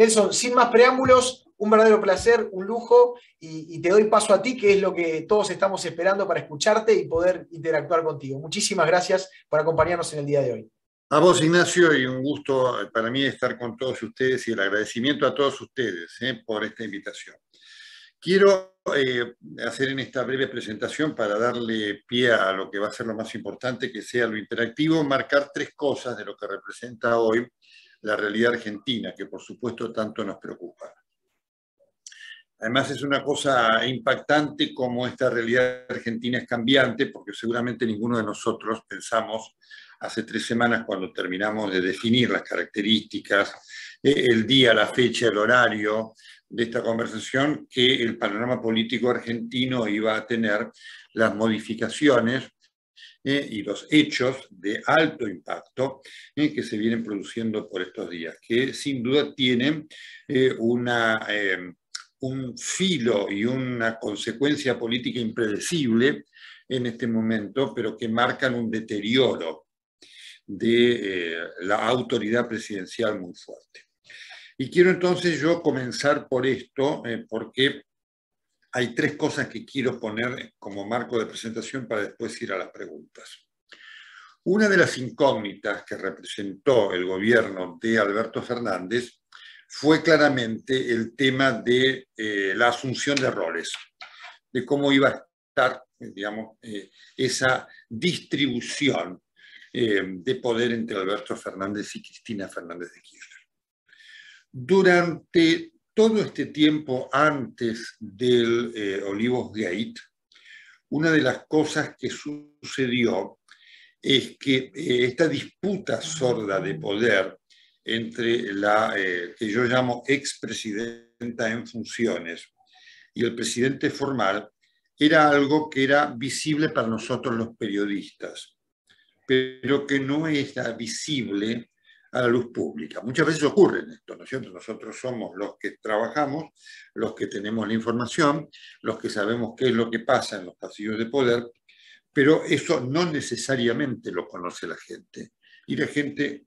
Nelson, sin más preámbulos, un verdadero placer, un lujo, y te doy paso a ti, que es lo que todos estamos esperando para escucharte y poder interactuar contigo. Muchísimas gracias por acompañarnos en el día de hoy. A vos, Ignacio, y un gusto para mí estar con todos ustedes y el agradecimiento a todos ustedes por esta invitación. Quiero hacer en esta breve presentación, para darle pie a lo que va a ser lo más importante, que sea lo interactivo, marcar tres cosas de lo que representa hoy la realidad argentina, que por supuesto tanto nos preocupa. Además es una cosa impactante como esta realidad argentina es cambiante, porque seguramente ninguno de nosotros pensamos hace 3 semanas, cuando terminamos de definir las características, el día, la fecha, el horario de esta conversación, que el panorama político argentino iba a tener las modificaciones y los hechos de alto impacto que se vienen produciendo por estos días, que sin duda tienen un filo y una consecuencia política impredecible en este momento, pero que marcan un deterioro de la autoridad presidencial muy fuerte. Y quiero entonces yo comenzar por esto, porque hay 3 cosas que quiero poner como marco de presentación para después ir a las preguntas. Una de las incógnitas que representó el gobierno de Alberto Fernández fue claramente el tema de la asunción de roles, de cómo iba a estar, digamos, esa distribución de poder entre Alberto Fernández y Cristina Fernández de Kirchner. Durante todo este tiempo antes del Olivos Gate, una de las cosas que sucedió es que esta disputa sorda de poder entre la que yo llamo expresidenta en funciones y el presidente formal era algo que era visible para nosotros los periodistas, pero que no está visible a la luz pública. Muchas veces ocurre esto, ¿no es cierto? Nosotros somos los que trabajamos, los que tenemos la información, los que sabemos qué es lo que pasa en los pasillos de poder, pero eso no necesariamente lo conoce la gente. Y la gente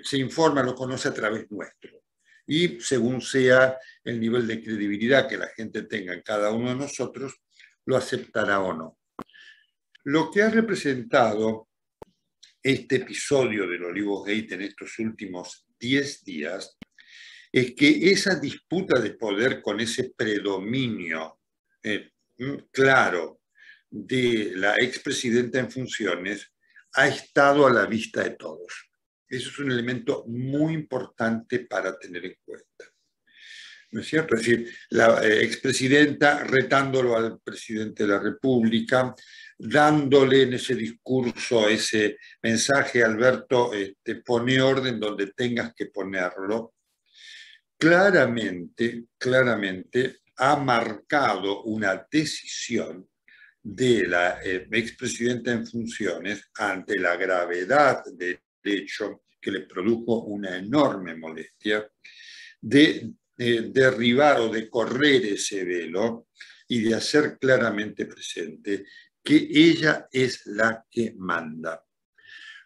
se informa, lo conoce a través nuestro. Y según sea el nivel de credibilidad que la gente tenga en cada uno de nosotros, lo aceptará o no. Lo que ha representado este episodio del Olivos Gate en estos últimos 10 días es que esa disputa de poder con ese predominio claro de la expresidenta en funciones ha estado a la vista de todos. Eso es un elemento muy importante para tener en cuenta. ¿No es cierto? Es decir, la expresidenta retándolo al presidente de la República, dándole en ese discurso, ese mensaje, Alberto, pone orden donde tengas que ponerlo. Claramente ha marcado una decisión de la expresidenta en funciones ante la gravedad del hecho que le produjo una enorme molestia de derribar o de correr ese velo y de hacer claramente presente que ella es la que manda.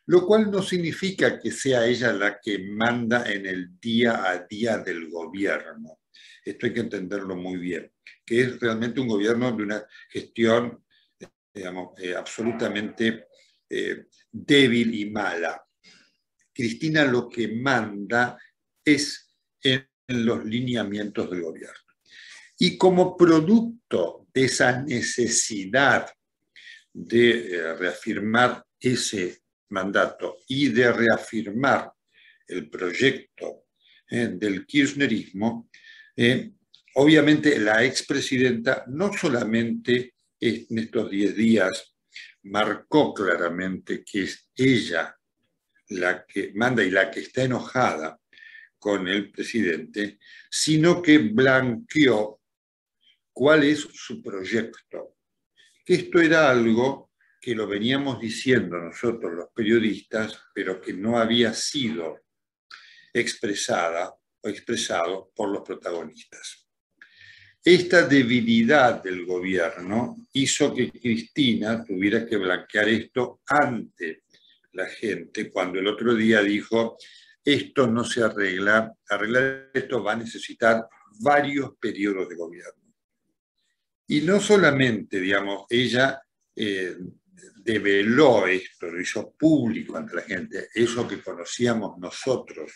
Lo cual no significa que sea ella la que manda en el día a día del gobierno. Esto hay que entenderlo muy bien, que es realmente un gobierno de una gestión, digamos, absolutamente débil y mala. Cristina lo que manda es en los lineamientos del gobierno. Y como producto de esa necesidad de reafirmar ese mandato y de reafirmar el proyecto del kirchnerismo, obviamente la expresidenta no solamente en estos 10 días marcó claramente que es ella la que manda y la que está enojada con el presidente, sino que blanqueó cuál es su proyecto. Que esto era algo que lo veníamos diciendo nosotros los periodistas, pero que no había sido expresada o expresado por los protagonistas. Esta debilidad del gobierno hizo que Cristina tuviera que blanquear esto ante la gente, cuando el otro día dijo esto no se arregla. Arreglar esto va a necesitar varios periodos de gobierno. Y no solamente, digamos, ella develó esto, lo hizo público ante la gente, eso que conocíamos nosotros,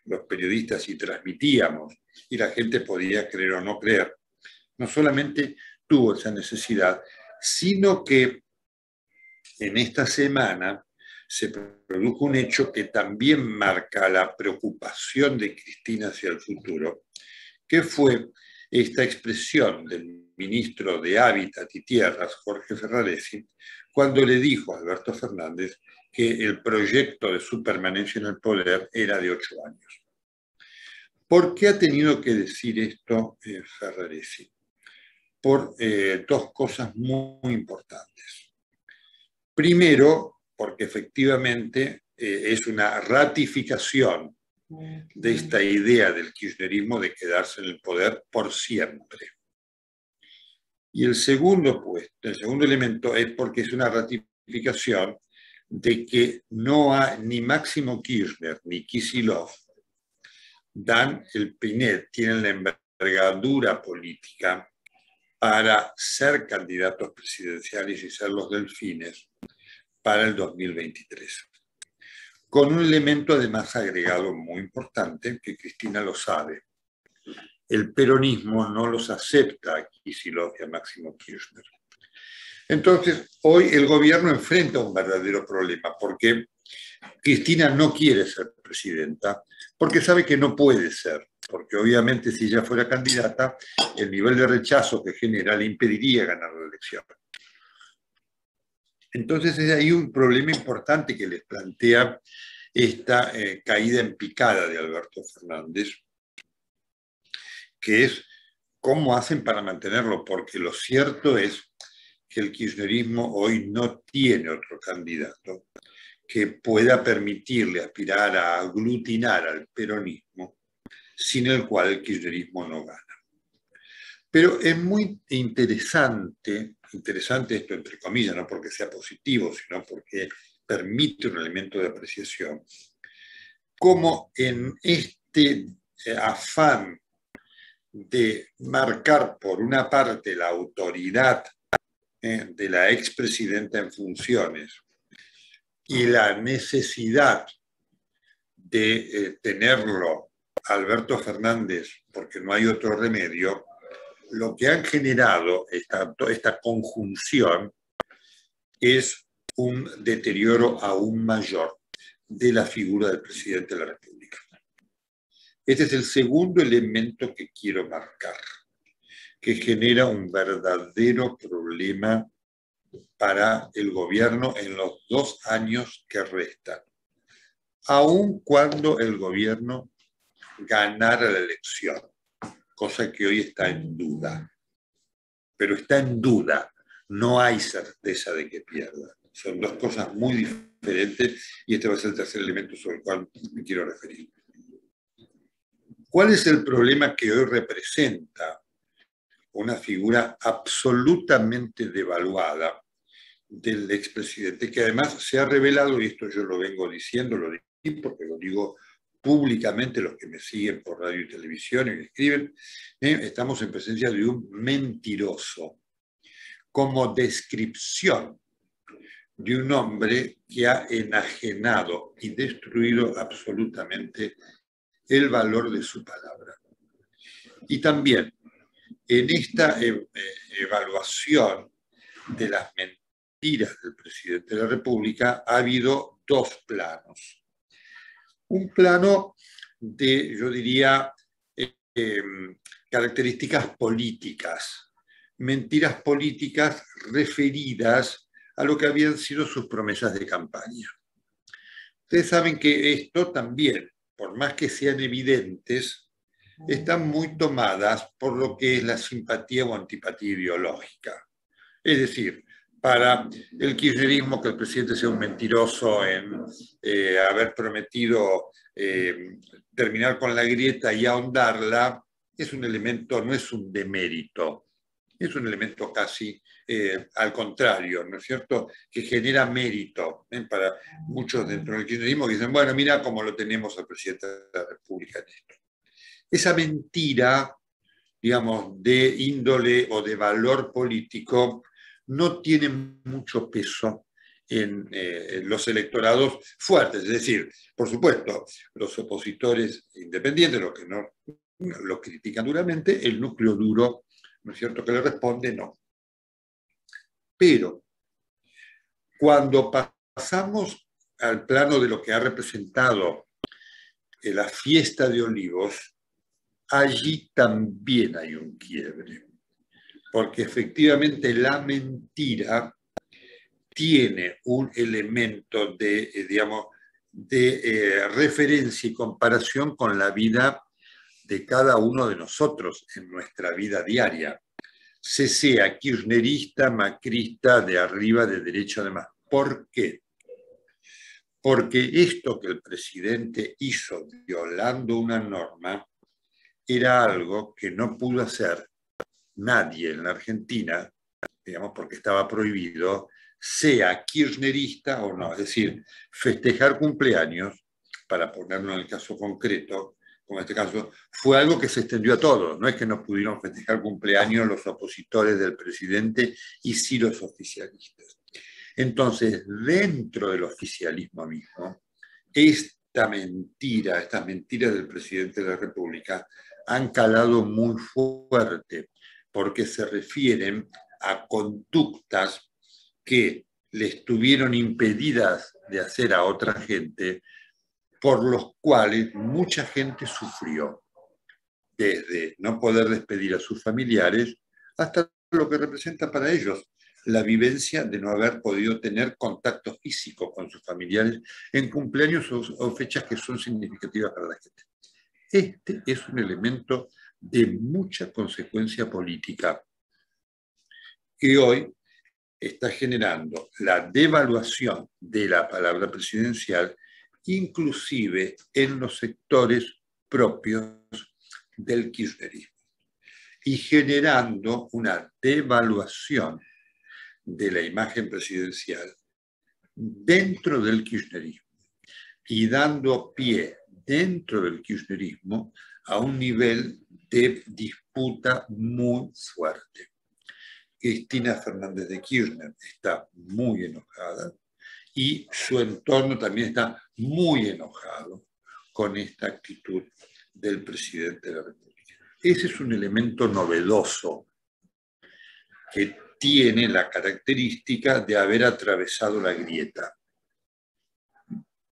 los periodistas, y transmitíamos, y la gente podía creer o no creer. No solamente tuvo esa necesidad, sino que en esta semana se produjo un hecho que también marca la preocupación de Cristina hacia el futuro, que fue esta expresión del ministro de Hábitat y Tierras, Jorge Ferraresi, cuando le dijo a Alberto Fernández que el proyecto de su permanencia en el poder era de 8 años. ¿Por qué ha tenido que decir esto Ferraresi? Por dos cosas muy importantes. Primero, porque efectivamente es una ratificación de esta idea del kirchnerismo de quedarse en el poder por siempre. Y el segundo elemento es porque es una ratificación de que no hay ni Máximo Kirchner ni Kicillof dan el Pinet, tienen la envergadura política para ser candidatos presidenciales y ser los delfines para el 2023. Con un elemento además agregado muy importante, que Cristina lo sabe. El peronismo no los acepta a Kicillof y a Máximo Kirchner. Entonces, hoy el gobierno enfrenta un verdadero problema, porque Cristina no quiere ser presidenta, porque sabe que no puede ser, porque obviamente si ella fuera candidata, el nivel de rechazo que genera le impediría ganar la elección. Entonces hay un problema importante que les plantea esta caída en picada de Alberto Fernández, que es cómo hacen para mantenerlo, porque lo cierto es que el kirchnerismo hoy no tiene otro candidato que pueda permitirle aspirar a aglutinar al peronismo, sin el cual el kirchnerismo no gana. Pero es muy interesante esto entre comillas, no porque sea positivo, sino porque permite un elemento de apreciación, cómo en este afán de marcar por una parte la autoridad de la expresidenta en funciones y la necesidad de tenerlo Alberto Fernández, porque no hay otro remedio, lo que han generado esta conjunción es un deterioro aún mayor de la figura del presidente de la República. Este es el segundo elemento que quiero marcar, que genera un verdadero problema para el gobierno en los 2 años que restan, aun cuando el gobierno ganara la elección, cosa que hoy está en duda. Pero está en duda, no hay certeza de que pierda. Son dos cosas muy diferentes y este va a ser el tercer elemento sobre el cual me quiero referir. ¿Cuál es el problema que hoy representa una figura absolutamente devaluada del expresidente, que además se ha revelado, y esto yo lo vengo diciendo, lo digo porque lo digo públicamente, los que me siguen por radio y televisión y me escriben, estamos en presencia de un mentiroso, como descripción de un hombre que ha enajenado y destruido absolutamente el valor de su palabra. Y también en esta evaluación de las mentiras del presidente de la República ha habido 2 planos. Un plano de, yo diría, características políticas, mentiras políticas referidas a lo que habían sido sus promesas de campaña. Ustedes saben que esto también, por más que sean evidentes, están muy tomadas por lo que es la simpatía o antipatía ideológica. Es decir, para el kirchnerismo que el presidente sea un mentiroso en haber prometido terminar con la grieta y ahondarla, es un elemento, no es un demérito, es un elemento casi al contrario, ¿no es cierto?, que genera mérito para muchos dentro del kirchnerismo que dicen, bueno, mira cómo lo tenemos al presidente de la República en esto. Esa mentira, digamos, de índole o de valor político no tiene mucho peso en los electorados fuertes. Es decir, por supuesto, los opositores independientes, los que no lo critican duramente, el núcleo duro, ¿no es cierto?, que le responde, no. Pero cuando pasamos al plano de lo que ha representado la fiesta de Olivos, allí también hay un quiebre, porque efectivamente la mentira tiene un elemento de, digamos, de referencia y comparación con la vida de cada uno de nosotros en nuestra vida diaria, se sea kirchnerista, macrista, de arriba, de derecha, además. ¿Por qué? Porque esto que el presidente hizo violando una norma era algo que no pudo hacer nadie en la Argentina, digamos, porque estaba prohibido, sea kirchnerista o no. Es decir, festejar cumpleaños, para ponerlo en el caso concreto, como en este caso, fue algo que se extendió a todos. No es que no pudieron festejar cumpleaños los opositores del presidente y sí los oficialistas. Entonces, dentro del oficialismo mismo, estas mentiras del presidente de la República han calado muy fuerte, porque se refieren a conductas que le estuvieron impedidas de hacer a otra gente, por los cuales mucha gente sufrió, desde no poder despedir a sus familiares hasta lo que representa para ellos la vivencia de no haber podido tener contacto físico con sus familiares en cumpleaños o fechas que son significativas para la gente. Este es un elemento de mucha consecuencia política que hoy está generando la devaluación de la palabra presidencial, inclusive en los sectores propios del kirchnerismo, y generando una devaluación de la imagen presidencial dentro del kirchnerismo y dando pie dentro del kirchnerismo a un nivel de disputa muy fuerte. Cristina Fernández de Kirchner está muy enojada y su entorno también está muy enojado con esta actitud del presidente de la República. Ese es un elemento novedoso que tiene la característica de haber atravesado la grieta.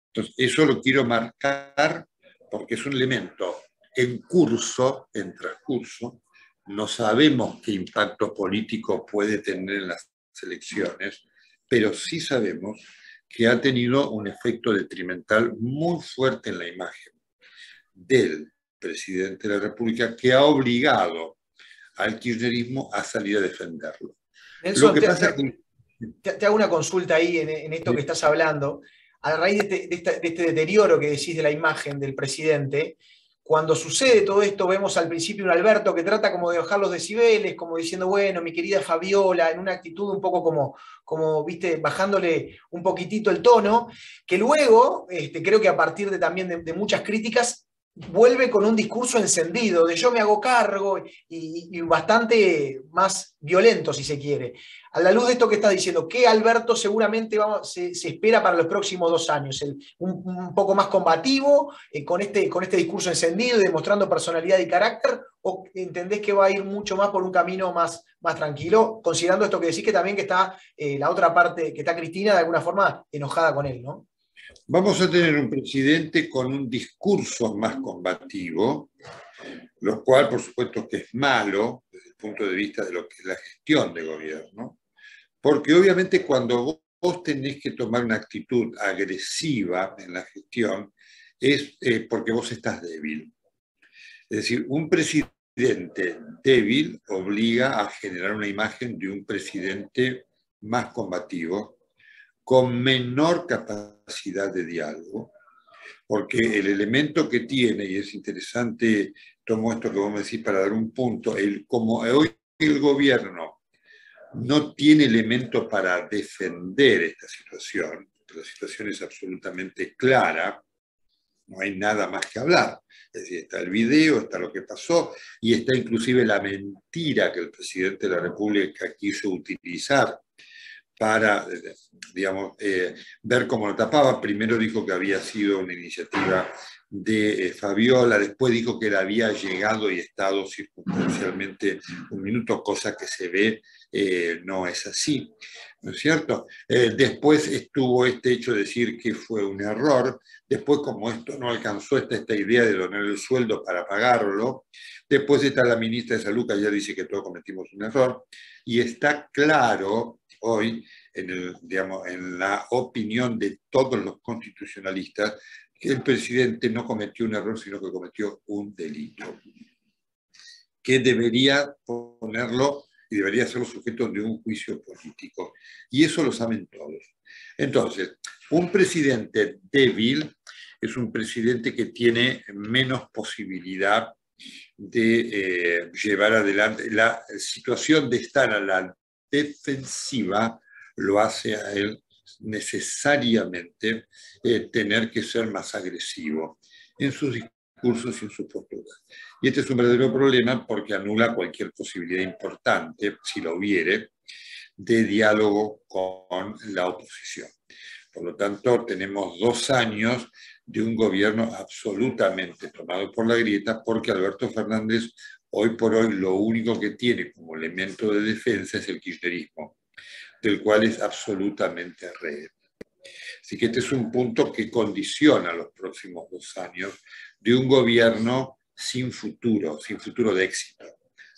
Entonces, eso lo quiero marcar porque es un elemento en curso, en transcurso. No sabemos qué impacto político puede tener en las elecciones, pero sí sabemos que ha tenido un efecto detrimental muy fuerte en la imagen del presidente de la República, que ha obligado al kirchnerismo a salir a defenderlo. Nelson, te hago una consulta ahí en esto que estás hablando. A raíz de este deterioro que decís de la imagen del presidente, cuando sucede todo esto, vemos al principio un Alberto que trata como de bajar los decibeles, como diciendo, bueno, mi querida Fabiola, en una actitud un poco como viste, bajándole un poquitito el tono, que luego, creo que a partir también de muchas críticas, vuelve con un discurso encendido, de yo me hago cargo, y bastante más violento, si se quiere. A la luz de esto que estás diciendo, ¿qué Alberto seguramente se espera para los próximos 2 años? Un poco más combativo, con este discurso encendido y demostrando personalidad y carácter, ¿o entendés que va a ir mucho más por un camino más tranquilo, considerando esto que decís que también que está la otra parte, que está Cristina de alguna forma enojada con él, ¿no? Vamos a tener un presidente con un discurso más combativo, lo cual, por supuesto, que es malo desde el punto de vista de lo que es la gestión de gobierno, porque obviamente cuando vos tenés que tomar una actitud agresiva en la gestión es porque vos estás débil. Es decir, un presidente débil obliga a generar una imagen de un presidente más combativo, con menor capacidad de diálogo, porque el elemento que tiene, y es interesante, tomo esto que vos me decís para dar un punto, como hoy el gobierno no tiene elementos para defender esta situación. La situación es absolutamente clara, no hay nada más que hablar. Es decir, está el video, está lo que pasó, y está inclusive la mentira que el presidente de la República quiso utilizar para, digamos, ver cómo lo tapaba. Primero dijo que había sido una iniciativa de Fabiola, después dijo que él había llegado y estado circunstancialmente un minuto, cosa que se ve no es así, ¿no es cierto? Después estuvo este hecho de decir que fue un error, después como esto no alcanzó, esta idea de donar el sueldo para pagarlo, después está la ministra de Salud que ya dice que todos cometimos un error, y está claro hoy, digamos, en la opinión de todos los constitucionalistas, que el presidente no cometió un error, sino que cometió un delito, que debería ponerlo y debería ser sujeto de un juicio político. Y eso lo saben todos. Entonces, un presidente débil es un presidente que tiene menos posibilidad de llevar adelante. La situación de estar a la defensiva lo hace a él necesariamente tener que ser más agresivo en sus discursos y en sus posturas. Y este es un verdadero problema porque anula cualquier posibilidad importante, si lo hubiere, de diálogo con la oposición. Por lo tanto, tenemos 2 años de un gobierno absolutamente tomado por la grieta, porque Alberto Fernández hoy por hoy lo único que tiene como elemento de defensa es el kirchnerismo, del cual es absolutamente rehén. Así que este es un punto que condiciona los próximos 2 años de un gobierno sin futuro de éxito.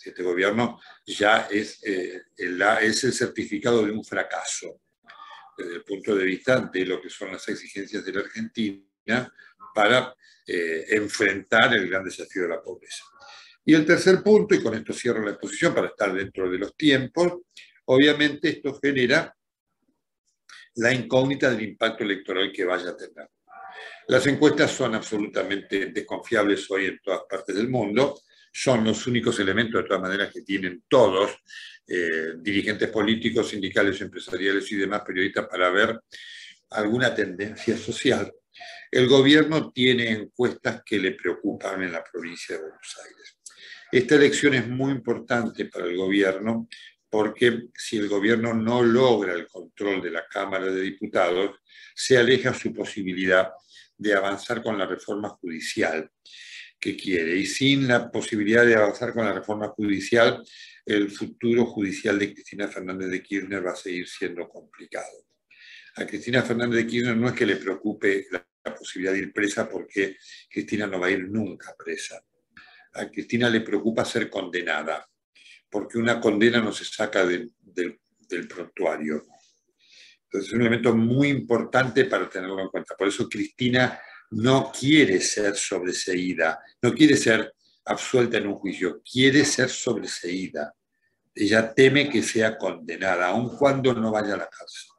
Este gobierno ya es el certificado de un fracaso desde el punto de vista de lo que son las exigencias de la Argentina para enfrentar el gran desafío de la pobreza. Y el tercer punto, y con esto cierro la exposición para estar dentro de los tiempos, obviamente esto genera la incógnita del impacto electoral que vaya a tener. Las encuestas son absolutamente desconfiables hoy en todas partes del mundo, son los únicos elementos de todas maneras que tienen todos, dirigentes políticos, sindicales, empresariales y demás periodistas para ver alguna tendencia social. El gobierno tiene encuestas que le preocupan en la provincia de Buenos Aires. Esta elección es muy importante para el gobierno porque si el gobierno no logra el control de la Cámara de Diputados, se aleja su posibilidad de avanzar con la reforma judicial que quiere. Y sin la posibilidad de avanzar con la reforma judicial, el futuro judicial de Cristina Fernández de Kirchner va a seguir siendo complicado. A Cristina Fernández de Kirchner no es que le preocupe la posibilidad de ir presa, porque Cristina no va a ir nunca presa. A Cristina le preocupa ser condenada, porque una condena no se saca del prontuario. Entonces es un elemento muy importante para tenerlo en cuenta. Por eso Cristina no quiere ser sobreseída, no quiere ser absuelta en un juicio, quiere ser sobreseída. Ella teme que sea condenada, aun cuando no vaya a la cárcel.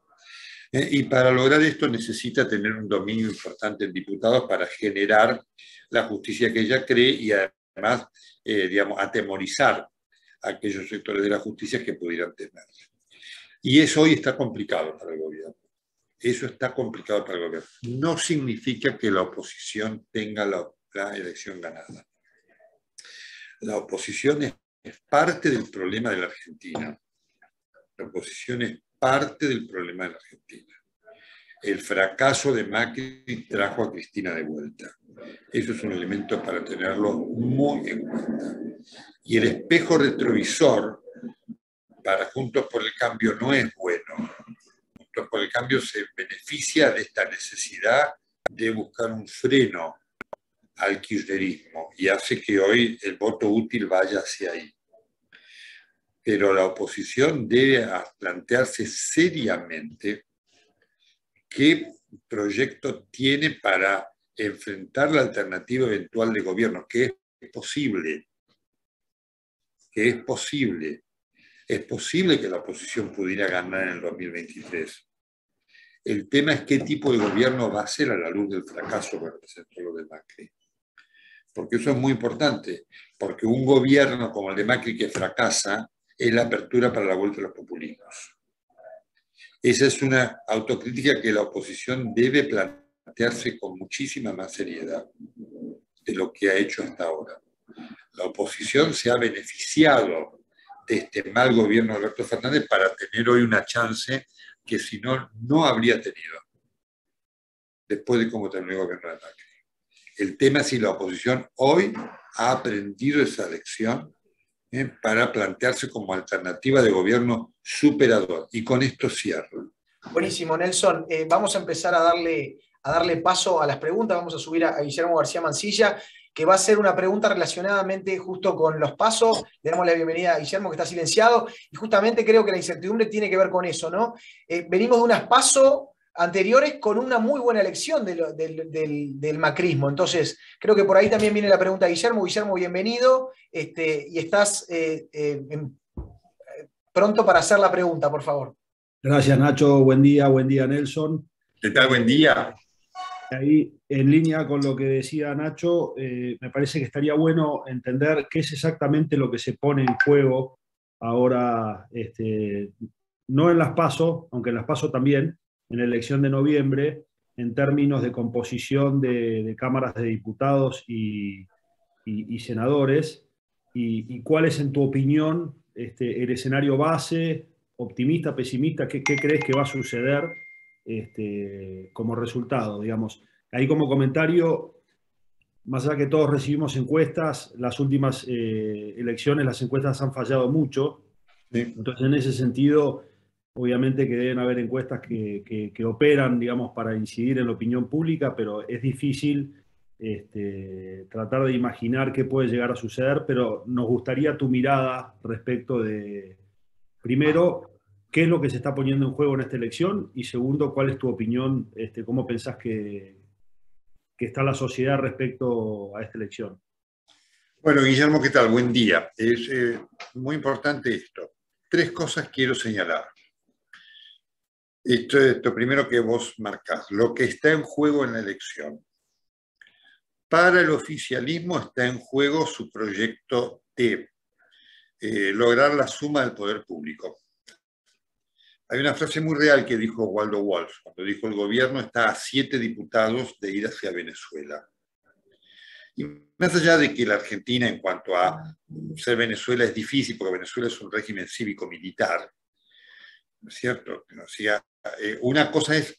Y para lograr esto necesita tener un dominio importante en diputados para generar la justicia que ella cree y además, digamos, atemorizar a aquellos sectores de la justicia que pudieran temer. Y eso hoy está complicado para el gobierno. Eso está complicado para el gobierno. No significa que la oposición tenga la elección ganada. La oposición es parte del problema de la Argentina. La oposición es parte del problema de la Argentina. El fracaso de Macri trajo a Cristina de vuelta. Eso es un elemento para tenerlo muy en cuenta. Y el espejo retrovisor para Juntos por el Cambio no es bueno. Juntos por el Cambio se beneficia de esta necesidad de buscar un freno al kirchnerismo y hace que hoy el voto útil vaya hacia ahí. Pero la oposición debe plantearse seriamente qué proyecto tiene para enfrentar la alternativa eventual de gobierno, que es posible, que es posible. Es posible que la oposición pudiera ganar en el 2023. El tema es qué tipo de gobierno va a ser a la luz del fracaso que representó lo de Macri. Porque eso es muy importante, porque un gobierno como el de Macri que fracasa es la apertura para la vuelta a los populismos. Esa es una autocrítica que la oposición debe plantearse con muchísima más seriedad de lo que ha hecho hasta ahora. La oposición se ha beneficiado de este mal gobierno de Alberto Fernández para tener hoy una chance que si no, no habría tenido después de cómo terminó el gobierno de Macri. El tema es si la oposición hoy ha aprendido esa lección para plantearse como alternativa de gobierno superador. Y con esto cierro. Buenísimo, Nelson. Vamos a empezar a darle paso a las preguntas. Vamos a subir a Guillermo García Mansilla, que va a hacer una pregunta relacionadamente justo con los pasos. Le damos la bienvenida a Guillermo, que está silenciado, y justamente creo que la incertidumbre tiene que ver con eso, ¿no? Venimos de unas pasos anteriores con una muy buena elección del macrismo. Entonces, creo que por ahí también viene la pregunta de Guillermo. Guillermo, bienvenido, y estás pronto para hacer la pregunta, por favor. Gracias, Nacho. Buen día, Nelson. ¿Qué tal? Buen día. Ahí, en línea con lo que decía Nacho, me parece que estaría bueno entender qué es exactamente lo que se pone en juego ahora, no en las PASO, aunque en las PASO también, en la elección de noviembre, en términos de composición de cámaras de diputados y senadores, y cuál es, en tu opinión, el escenario base, optimista, pesimista, qué crees que va a suceder como resultado, digamos. Ahí como comentario, más allá que todos recibimos encuestas, las últimas elecciones las encuestas han fallado mucho. Sí. Entonces, en ese sentido, obviamente que deben haber encuestas que operan, digamos, para incidir en la opinión pública, pero es difícil tratar de imaginar qué puede llegar a suceder, pero nos gustaría tu mirada respecto de, primero, qué es lo que se está poniendo en juego en esta elección, y segundo, cuál es tu opinión, cómo pensás que está la sociedad respecto a esta elección. Bueno, Guillermo, ¿qué tal? Buen día. Es muy importante esto. 3 cosas quiero señalar. Esto primero que vos marcás, lo que está en juego en la elección. Para el oficialismo está en juego su proyecto de lograr la suma del poder público. Hay una frase muy real que dijo Waldo Wolf, cuando dijo: el gobierno está a 7 diputados de ir hacia Venezuela. Y más allá de que la Argentina, en cuanto a ser Venezuela, es difícil, porque Venezuela es un régimen cívico-militar, ¿no es cierto? O sea, una cosa es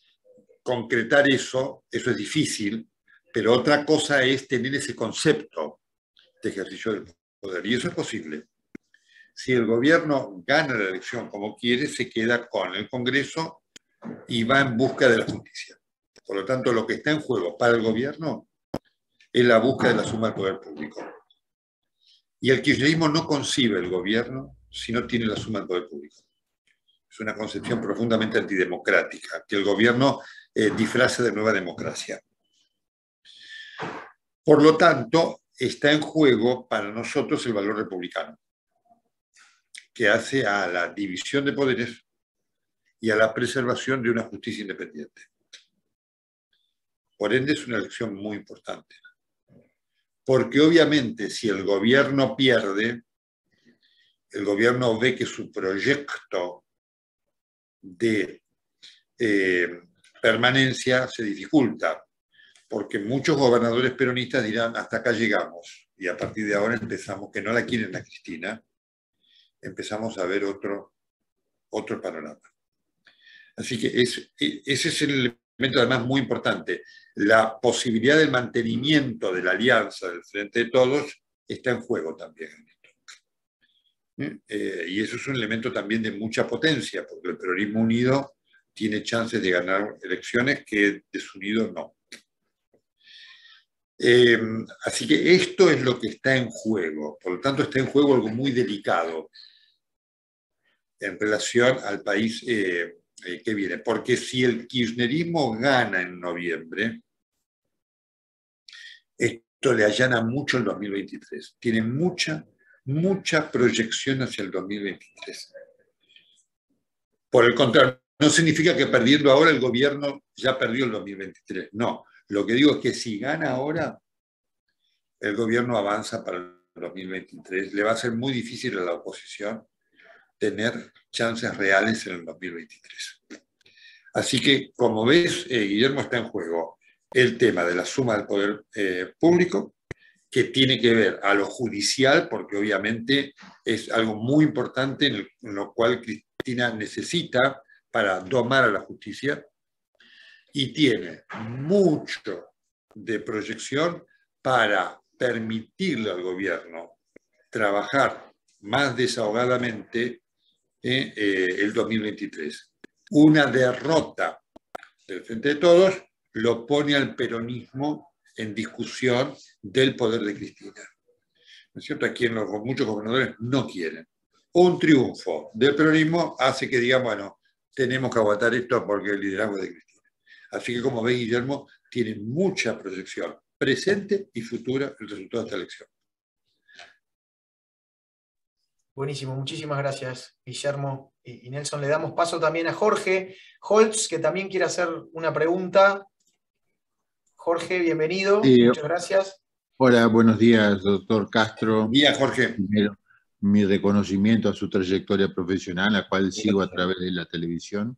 concretar eso es difícil, pero otra cosa es tener ese concepto de ejercicio del poder, y eso es posible. Si el gobierno gana la elección como quiere, se queda con el Congreso y va en busca de la justicia. Por lo tanto, lo que está en juego para el gobierno es la búsqueda de la suma del poder público. Y el kirchnerismo no concibe el gobierno si no tiene la suma del poder público. Es una concepción profundamente antidemocrática, que el gobierno disfrace de nueva democracia. Por lo tanto, está en juego para nosotros el valor republicano, que hace a la división de poderes y a la preservación de una justicia independiente. Por ende, es una elección muy importante. Porque obviamente, si el gobierno pierde, el gobierno ve que su proyecto de permanencia se dificulta, porque muchos gobernadores peronistas dirán: hasta acá llegamos, y a partir de ahora empezamos, que no la quieren a Cristina, empezamos a ver otro panorama. Así que ese es el elemento además muy importante. La posibilidad del mantenimiento de la alianza del Frente de Todos está en juego también en esto. Y eso es un elemento también de mucha potencia, porque el peronismo unido tiene chances de ganar elecciones que desunido no. Así que esto es lo que está en juego. Por lo tanto, está en juego algo muy delicado en relación al país que viene. Porque si el kirchnerismo gana en noviembre, esto le allana mucho el 2023. Tiene mucha proyección hacia el 2023. Por el contrario, no significa que perdiendo ahora el gobierno ya perdió el 2023. No, lo que digo es que si gana ahora, el gobierno avanza para el 2023. Le va a ser muy difícil a la oposición tener chances reales en el 2023. Así que, como ves, Guillermo, está en juego el tema de la suma del poder público, que tiene que ver a lo judicial, porque obviamente es algo muy importante en lo cual Cristina necesita para domar a la justicia, y tiene mucho de proyección para permitirle al gobierno trabajar más desahogadamente el 2023. Una derrota del Frente de Todos lo pone al peronismo en discusión del poder de Cristina. ¿No es cierto? Aquí muchos gobernadores no quieren. Un triunfo del peronismo hace que digamos, bueno, tenemos que aguantar esto porque el liderazgo es de Cristina. Así que, como ves, Guillermo, tiene mucha proyección presente y futura el resultado de esta elección. Buenísimo, muchísimas gracias, Guillermo y Nelson. Le damos paso también a Jorge Holtz, que también quiere hacer una pregunta. Jorge, bienvenido, muchas gracias. Hola, buenos días, doctor Castro. Buen día, Jorge. Primero, mi reconocimiento a su trayectoria profesional, la cual sigo a través de la televisión.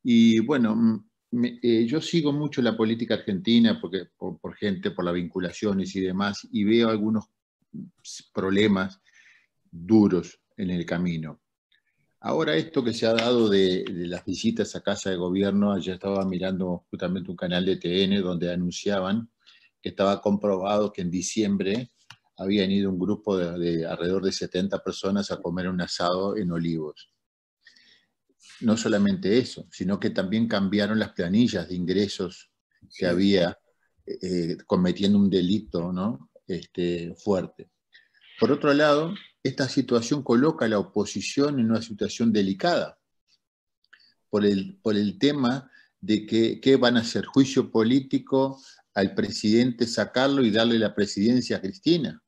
Y bueno, yo sigo mucho la política argentina porque, por gente, por las vinculaciones y demás, y veo algunos problemas duros en el camino. Ahora esto que se ha dado de las visitas a Casa de Gobierno, ayer estaba mirando justamente un canal de TN donde anunciaban que estaba comprobado que en diciembre habían ido un grupo de alrededor de 70 personas a comer un asado en Olivos. No solamente eso, sino que también cambiaron las planillas de ingresos que había cometiendo un delito, ¿no? Fuerte. Por otro lado, esta situación coloca a la oposición en una situación delicada por el tema de que van a hacer juicio político al presidente, sacarlo y darle la presidencia a Cristina.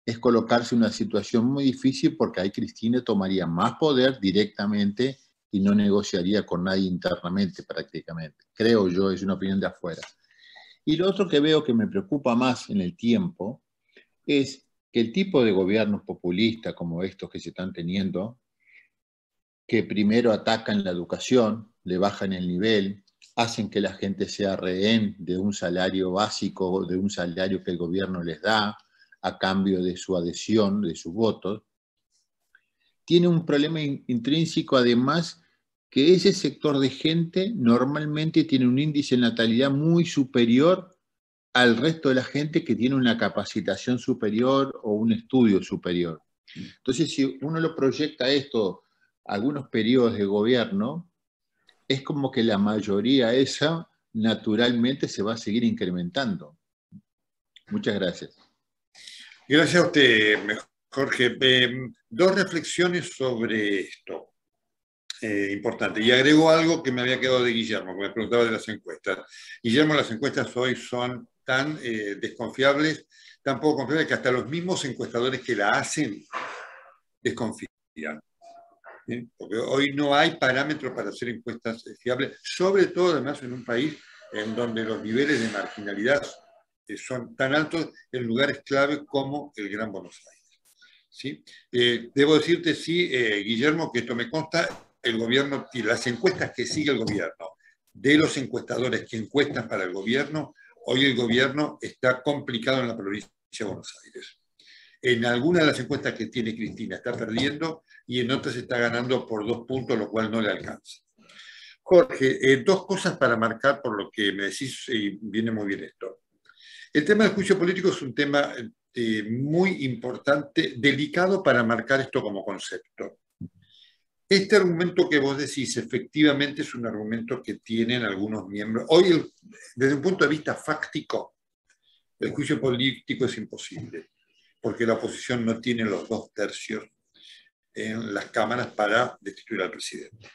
Es colocarse en una situación muy difícil porque ahí Cristina tomaría más poder directamente y no negociaría con nadie internamente prácticamente. Creo yo, es una opinión de afuera. Y lo otro que veo que me preocupa más en el tiempo es que el tipo de gobiernos populistas como estos que se están teniendo, que primero atacan la educación, le bajan el nivel, hacen que la gente sea rehén de un salario básico, de un salario que el gobierno les da a cambio de su adhesión, de sus votos, tiene un problema intrínseco además que ese sector de gente normalmente tiene un índice de natalidad muy superior al resto de la gente que tiene una capacitación superior o un estudio superior. Entonces, si uno lo proyecta esto a algunos periodos de gobierno, es como que la mayoría esa naturalmente se va a seguir incrementando. Muchas gracias. Gracias a usted, Jorge. Dos reflexiones sobre esto. Importante. Y agrego algo que me había quedado de Guillermo, que me preguntaba de las encuestas. Guillermo, las encuestas hoy son tan desconfiables, tan poco confiables, que hasta los mismos encuestadores que la hacen desconfían. ¿Sí? Porque hoy no hay parámetros para hacer encuestas fiables, sobre todo además en un país en donde los niveles de marginalidad son tan altos en lugares clave como el Gran Buenos Aires. ¿Sí? Debo decirte, sí, Guillermo, que esto me consta, el gobierno, las encuestas que sigue el gobierno, de los encuestadores que encuestan para el gobierno, hoy el gobierno está complicado en la provincia de Buenos Aires. En algunas de las encuestas que tiene Cristina está perdiendo y en otras está ganando por 2 puntos, lo cual no le alcanza. Jorge, dos cosas para marcar por lo que me decís y viene muy bien esto. El tema del juicio político es un tema muy importante, delicado para marcar esto como concepto. Este argumento que vos decís efectivamente es un argumento que tienen algunos miembros. Hoy, desde un punto de vista fáctico, el juicio político es imposible, porque la oposición no tiene los 2/3 en las cámaras para destituir al presidente.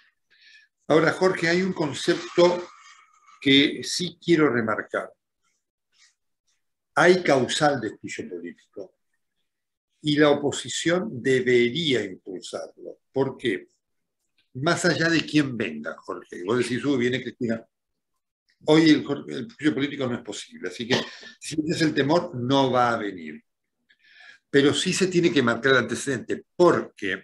Ahora, Jorge, hay un concepto que sí quiero remarcar. Hay causal de juicio político y la oposición debería impulsarlo. ¿Por qué? Más allá de quién venga, Jorge. Vos decís, viene Cristina. Hoy el juicio político no es posible, así que si ese es el temor, no va a venir. Pero sí se tiene que marcar el antecedente, porque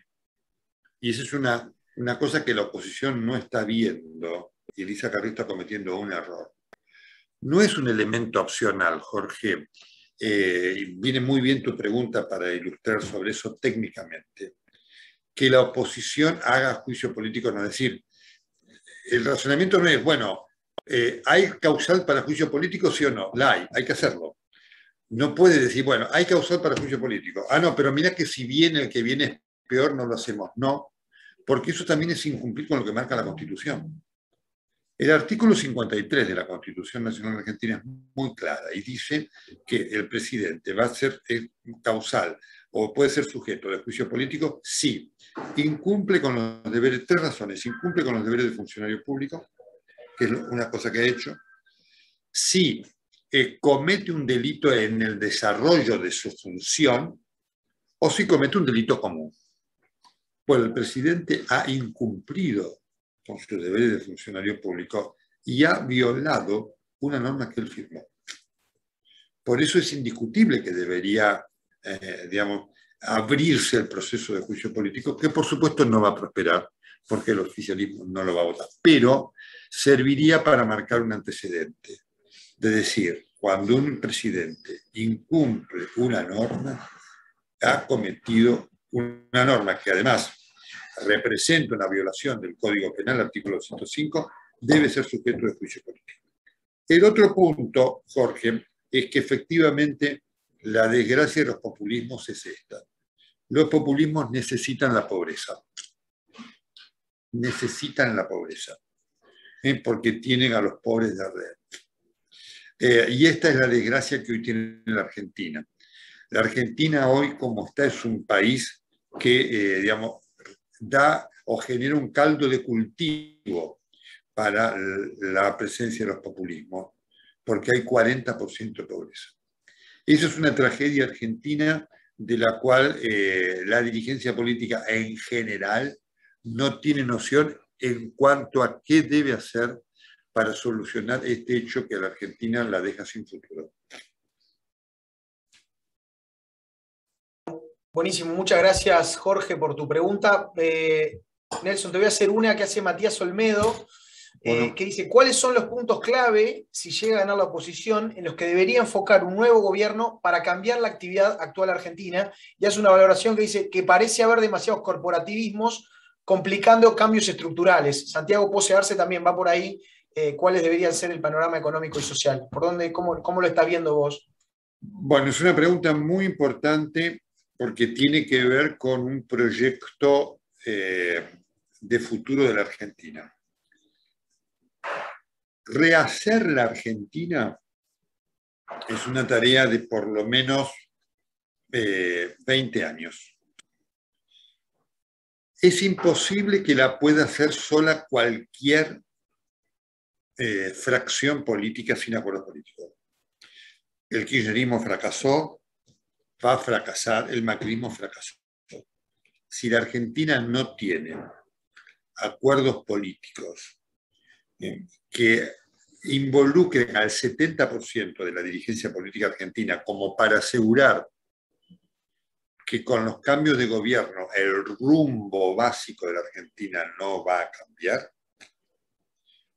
y esa es una cosa que la oposición no está viendo, y Elisa Carrió está cometiendo un error. No es un elemento opcional, Jorge. Viene muy bien tu pregunta para ilustrar sobre eso técnicamente. Que la oposición haga juicio político, no es decir, el razonamiento no es, bueno, ¿hay causal para juicio político, sí o no? La hay que hacerlo. No puede decir, bueno, hay causal para juicio político. Ah, no, pero mira que si viene el que viene es peor, no lo hacemos. No, porque eso también es incumplir con lo que marca la Constitución. El artículo 53 de la Constitución Nacional Argentina es muy clara y dice que el presidente va a ser causal o puede ser sujeto de juicio político si incumple con los deberes, tres razones: incumple con los deberes de funcionario público, que es una cosa que ha hecho; si comete un delito en el desarrollo de su función, o si comete un delito común. Pues el presidente ha incumplido con sus deberes de funcionario público y ha violado una norma que él firmó. Por eso es indiscutible que debería, digamos, abrirse el proceso de juicio político, que por supuesto no va a prosperar, porque el oficialismo no lo va a votar, pero serviría para marcar un antecedente, de decir, cuando un presidente incumple una norma, ha cometido una norma que además representa una violación del Código Penal, artículo 105, debe ser sujeto de juicio político. El otro punto, Jorge, es que efectivamente la desgracia de los populismos es esta. Los populismos necesitan la pobreza. Necesitan la pobreza. Porque tienen a los pobres de red. Y esta es la desgracia que hoy tiene la Argentina. La Argentina hoy, como está, es un país que, digamos, da o genera un caldo de cultivo para la presencia de los populismos, porque hay 40% de pobreza. Eso es una tragedia argentina de la cual la dirigencia política en general no tiene noción en cuanto a qué debe hacer para solucionar este hecho que a la Argentina la deja sin futuro. Buenísimo, muchas gracias Jorge por tu pregunta. Nelson, te voy a hacer una que hace Matías Olmedo, que dice, ¿cuáles son los puntos clave, si llega a ganar la oposición, en los que debería enfocar un nuevo gobierno para cambiar la actividad actual argentina? Y hace una valoración que dice que parece haber demasiados corporativismos complicando cambios estructurales. Santiago Pose Arce también va por ahí. ¿Cuáles deberían ser el panorama económico y social? ¿Por dónde, cómo lo estás viendo vos? Bueno, es una pregunta muy importante porque tiene que ver con un proyecto de futuro de la Argentina. Rehacer la Argentina es una tarea de por lo menos 20 años. Es imposible que la pueda hacer sola cualquier fracción política sin acuerdo político. El kirchnerismo fracasó, va a fracasar, el macrismo fracasó. Si la Argentina no tiene acuerdos políticos que involucren al 70% de la dirigencia política argentina como para asegurar que con los cambios de gobierno el rumbo básico de la Argentina no va a cambiar,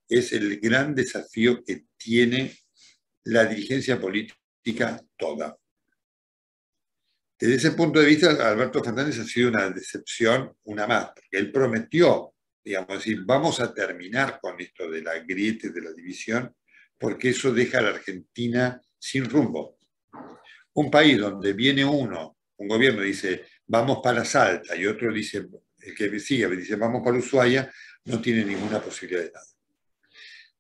es el gran desafío que tiene la dirigencia política toda. Desde ese punto de vista, Alberto Fernández ha sido una decepción, una más, porque él prometió, digamos, decir, vamos a terminar con esto de la grieta, de la división, porque eso deja a la Argentina sin rumbo. Un país donde viene un gobierno dice, vamos para Salta, y otro dice, el que sigue dice, vamos para Ushuaia, no tiene ninguna posibilidad de nada.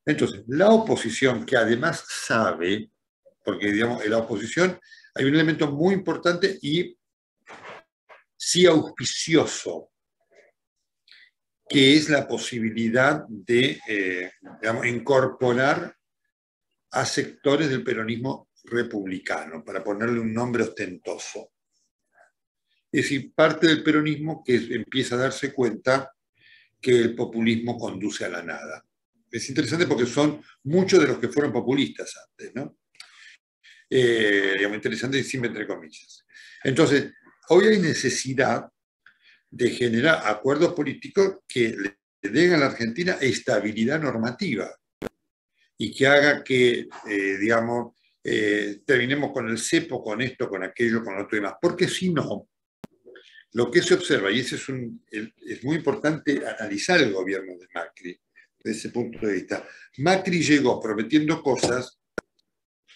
Entonces, la oposición, que además sabe, porque digamos, en la oposición hay un elemento muy importante y sí auspicioso, que es la posibilidad de digamos, incorporar a sectores del peronismo republicano, para ponerle un nombre ostentoso. Es decir, parte del peronismo que empieza a darse cuenta que el populismo conduce a la nada. Es interesante porque son muchos de los que fueron populistas antes, ¿no? Digamos, interesante siempre entre comillas. Entonces, hoy hay necesidad de generar acuerdos políticos que le den a la Argentina estabilidad normativa y que haga que, digamos, terminemos con el cepo, con esto, con aquello, con lo otro y demás. Porque si no, lo que se observa, y ese es muy importante analizar el gobierno de Macri, desde ese punto de vista. Macri llegó prometiendo cosas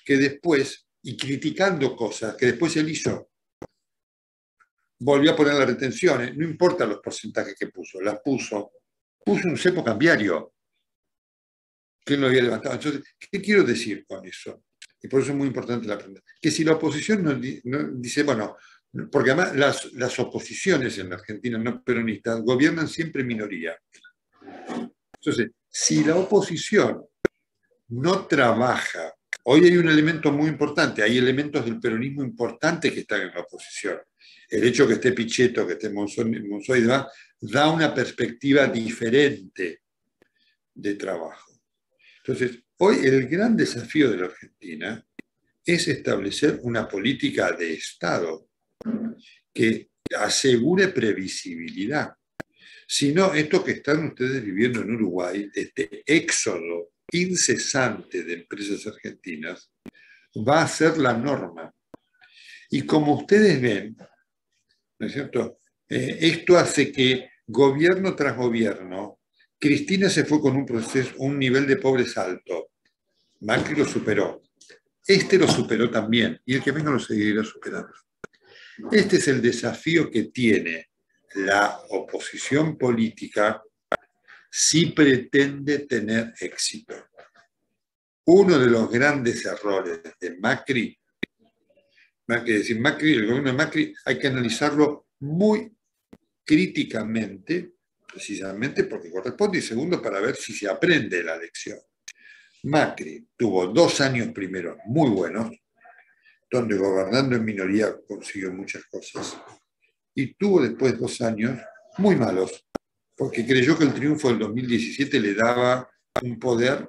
que después, y criticando cosas que después él hizo. Volvió a poner las retenciones, no importa los porcentajes que puso, las puso un cepo cambiario que él no había levantado. Entonces, ¿qué quiero decir con eso? Y por eso es muy importante la pregunta. Que si la oposición no dice, bueno, porque además las oposiciones en la Argentina no peronistas gobiernan siempre en minoría. Entonces, si la oposición no trabaja, hoy hay un elemento muy importante, hay elementos del peronismo importantes que están en la oposición. El hecho que esté Pichetto, que esté Monzón y demás, da una perspectiva diferente de trabajo. Entonces, hoy el gran desafío de la Argentina es establecer una política de Estado que asegure previsibilidad. Si no, esto que están ustedes viviendo en Uruguay, este éxodo incesante de empresas argentinas, va a ser la norma. Y como ustedes ven, ¿no es cierto? Esto hace que gobierno tras gobierno, Cristina se fue con un nivel de pobres alto, Macri lo superó, este lo superó también, y el que venga lo seguirá superando. Este es el desafío que tiene la oposición política si pretende tener éxito. Uno de los grandes errores de Macri, el gobierno de Macri, hay que analizarlo muy críticamente, precisamente porque corresponde, y segundo, para ver si se aprende la lección. Macri tuvo 2 años primeros muy buenos, donde gobernando en minoría consiguió muchas cosas, y tuvo después 2 años muy malos, porque creyó que el triunfo del 2017 le daba un poder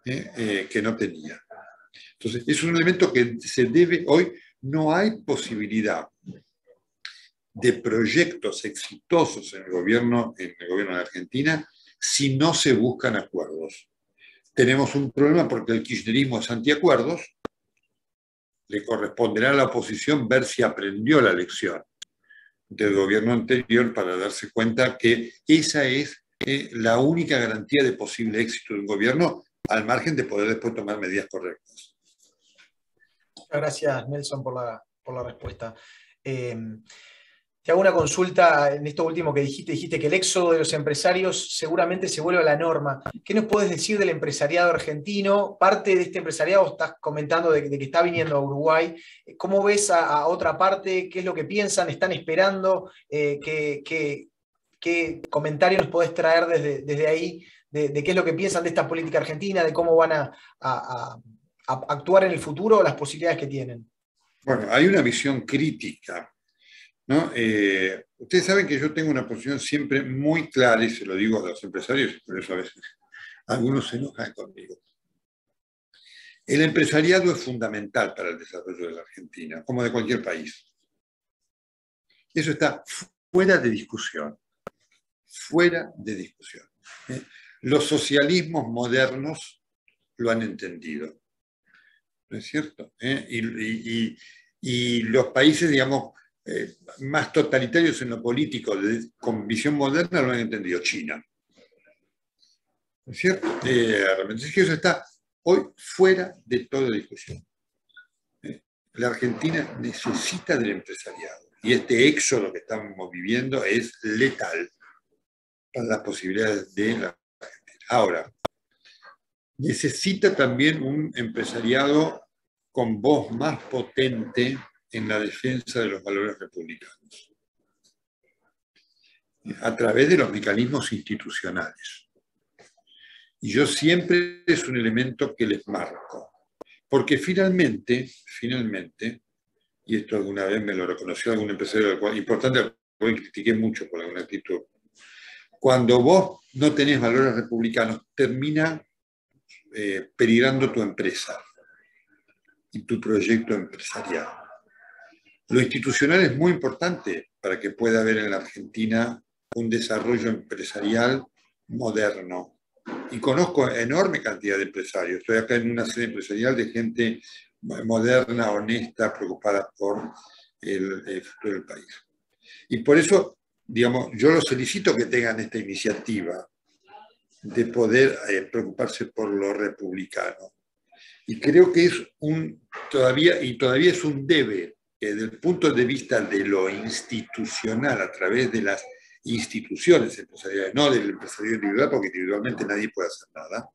que no tenía. Entonces, es un elemento que se debe, hoy no hay posibilidad de proyectos exitosos en el gobierno de Argentina si no se buscan acuerdos. Tenemos un problema porque el kirchnerismo es antiacuerdos, le corresponderá a la oposición ver si aprendió la lección del gobierno anterior para darse cuenta que esa es la única garantía de posible éxito de un gobierno, al margen de poder después tomar medidas correctas. Muchas gracias, Nelson, por la respuesta. Te hago una consulta en esto último que dijiste que el éxodo de los empresarios seguramente se vuelve a la norma. ¿Qué nos puedes decir del empresariado argentino? Parte de este empresariado estás comentando de que está viniendo a Uruguay. ¿Cómo ves a otra parte? ¿Qué es lo que piensan? ¿Están esperando? ¿Qué comentario nos podés traer desde ahí de qué es lo que piensan de esta política argentina, de cómo van a actuar en el futuro, las posibilidades que tienen? Bueno, hay una visión crítica, ¿no? Ustedes saben que yo tengo una posición siempre muy clara, y se lo digo a los empresarios, y por eso a veces algunos se enojan conmigo. El empresariado es fundamental para el desarrollo de la Argentina, como de cualquier país. Eso está fuera de discusión. Fuera de discusión. Los socialismos modernos lo han entendido. ¿No es cierto? Y los países, digamos, más totalitarios en lo político, con visión moderna, lo han entendido. China. ¿No es cierto? Es que eso está hoy fuera de toda discusión. La Argentina necesita del empresariado. Y este éxodo que estamos viviendo es letal para las posibilidades de la Argentina. Ahora, necesita también un empresariado con voz más potente en la defensa de los valores republicanos, a través de los mecanismos institucionales. Y yo siempre es un elemento que les marco, porque finalmente, y esto alguna vez me lo reconoció algún empresario importante, al cual critiqué mucho por alguna actitud, cuando vos no tenés valores republicanos, termina peligrando tu empresa y tu proyecto empresarial. Lo institucional es muy importante para que pueda haber en la Argentina un desarrollo empresarial moderno. Y conozco enorme cantidad de empresarios. Estoy acá en una sede empresarial de gente moderna, honesta, preocupada por el futuro del país. Y por eso, digamos, yo los felicito que tengan esta iniciativa de poder preocuparse por lo republicano. Y creo que es todavía es un debe, desde el punto de vista de lo institucional, a través de las instituciones empresariales, no del empresario individual, porque individualmente nadie puede hacer nada,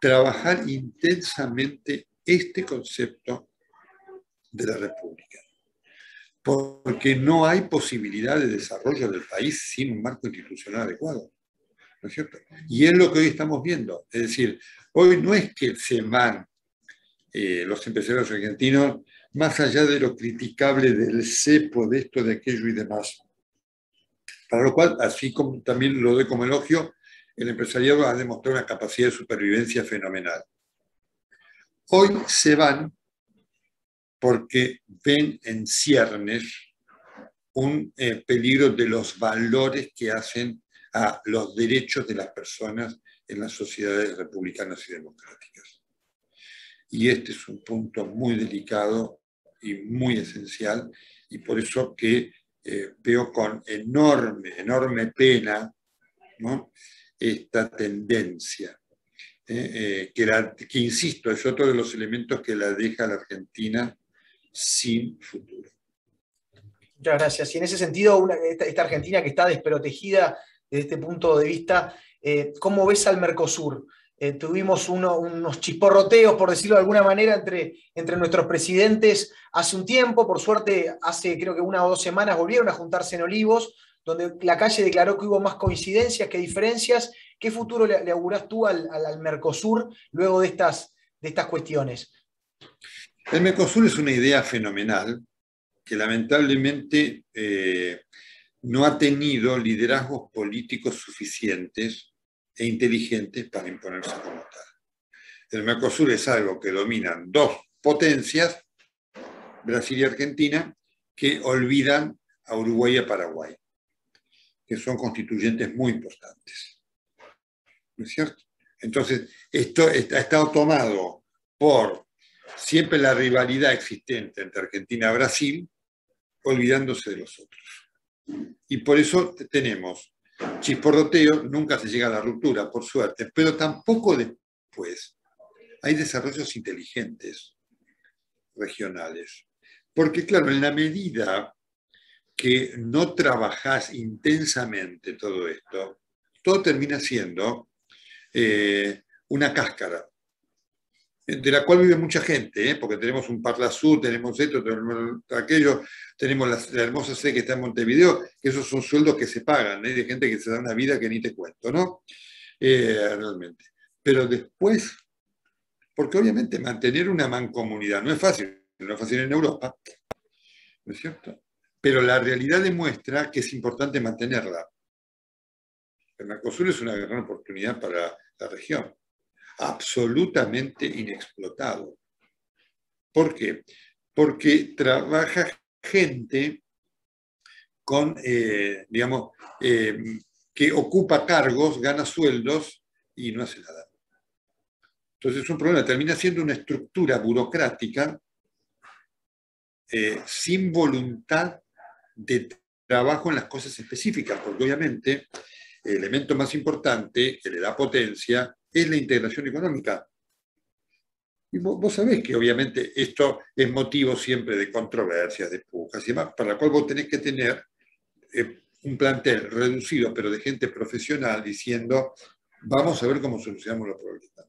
trabajar intensamente este concepto de la República. Porque no hay posibilidad de desarrollo del país sin un marco institucional adecuado. ¿No es cierto? Y es lo que hoy estamos viendo. Es decir, hoy no es que se van los empresarios argentinos más allá de lo criticable del cepo, de esto, de aquello y demás. Para lo cual, así como también lo doy como elogio, el empresariado ha demostrado una capacidad de supervivencia fenomenal. Hoy se van porque ven en ciernes un peligro de los valores que hacen a los derechos de las personas en las sociedades republicanas y democráticas. Y este es un punto muy delicado y muy esencial, y por eso que veo con enorme pena, ¿no?, esta tendencia, que insisto, es otro de los elementos que la deja a la Argentina sin futuro. Muchas gracias. Y en ese sentido, esta Argentina que está desprotegida desde este punto de vista, ¿cómo ves al Mercosur? Tuvimos unos chisporroteos, por decirlo de alguna manera, entre nuestros presidentes hace un tiempo. Por suerte, hace creo que 1 o 2 semanas volvieron a juntarse en Olivos, donde la calle declaró que hubo más coincidencias que diferencias. ¿Qué futuro le augurás tú al Mercosur luego de estas cuestiones? El Mercosur es una idea fenomenal que lamentablemente no ha tenido liderazgos políticos suficientes e inteligentes para imponerse como tal. El Mercosur es algo que dominan 2 potencias, Brasil y Argentina, que olvidan a Uruguay y a Paraguay, que son constituyentes muy importantes. ¿No es cierto? Entonces, esto ha estado tomado por siempre la rivalidad existente entre Argentina y Brasil, olvidándose de los otros. Y por eso tenemos chisporroteo, nunca se llega a la ruptura, por suerte, pero tampoco después hay desarrollos inteligentes regionales. Porque claro, en la medida que no trabajás intensamente todo esto, todo termina siendo una cáscara, de la cual vive mucha gente, porque tenemos un Parlasur, tenemos esto, tenemos aquello, tenemos la hermosa sede que está en Montevideo, que esos son sueldos que se pagan, de gente que se da una vida que ni te cuento, ¿no? Realmente. Pero después, porque obviamente mantener una mancomunidad no es fácil en Europa, ¿no es cierto? Pero la realidad demuestra que es importante mantenerla. El Mercosur es una gran oportunidad para la región, absolutamente inexplotado. ¿Por qué? Porque trabaja gente con, digamos, que ocupa cargos, gana sueldos y no hace nada. Entonces es un problema, termina siendo una estructura burocrática sin voluntad de trabajo en las cosas específicas, porque obviamente el elemento más importante que le da potencia es la integración económica. Y vos sabés que obviamente esto es motivo siempre de controversias, de pujas y demás, para la cual vos tenés que tener un plantel reducido, pero de gente profesional, diciendo, vamos a ver cómo solucionamos los problemas.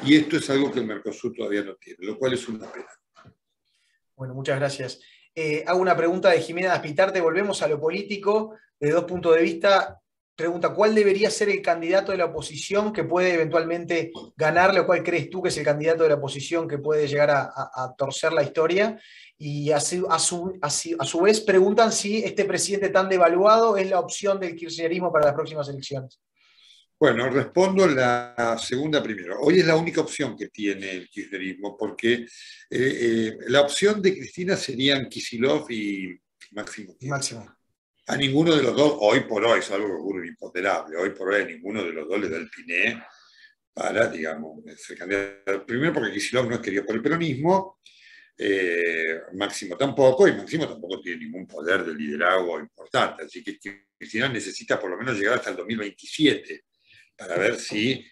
Y esto es algo que el Mercosur todavía no tiene, lo cual es una pena. Bueno, muchas gracias. Hago una pregunta de Jimena Aspitarte, volvemos a lo político, de 2 puntos de vista. Pregunta, ¿cuál debería ser el candidato de la oposición que puede eventualmente ganarle, o cuál crees tú que es el candidato de la oposición que puede llegar a torcer la historia? Y a su vez preguntan si este presidente tan devaluado es la opción del kirchnerismo para las próximas elecciones. Bueno, respondo la segunda primero. Hoy es la única opción que tiene el kirchnerismo, porque la opción de Cristina serían Kicillof y Máximo Kirchner. Máximo. A ninguno de los dos, hoy por hoy, es algo que ocurre imponderable, hoy por hoy a ninguno de los dos le da el piné para, digamos, ser candidato. Primero porque Kicillof no es querido por el peronismo, Máximo tampoco, y Máximo tampoco tiene ningún poder de liderazgo importante, así que Cristina necesita por lo menos llegar hasta el 2027 para ver si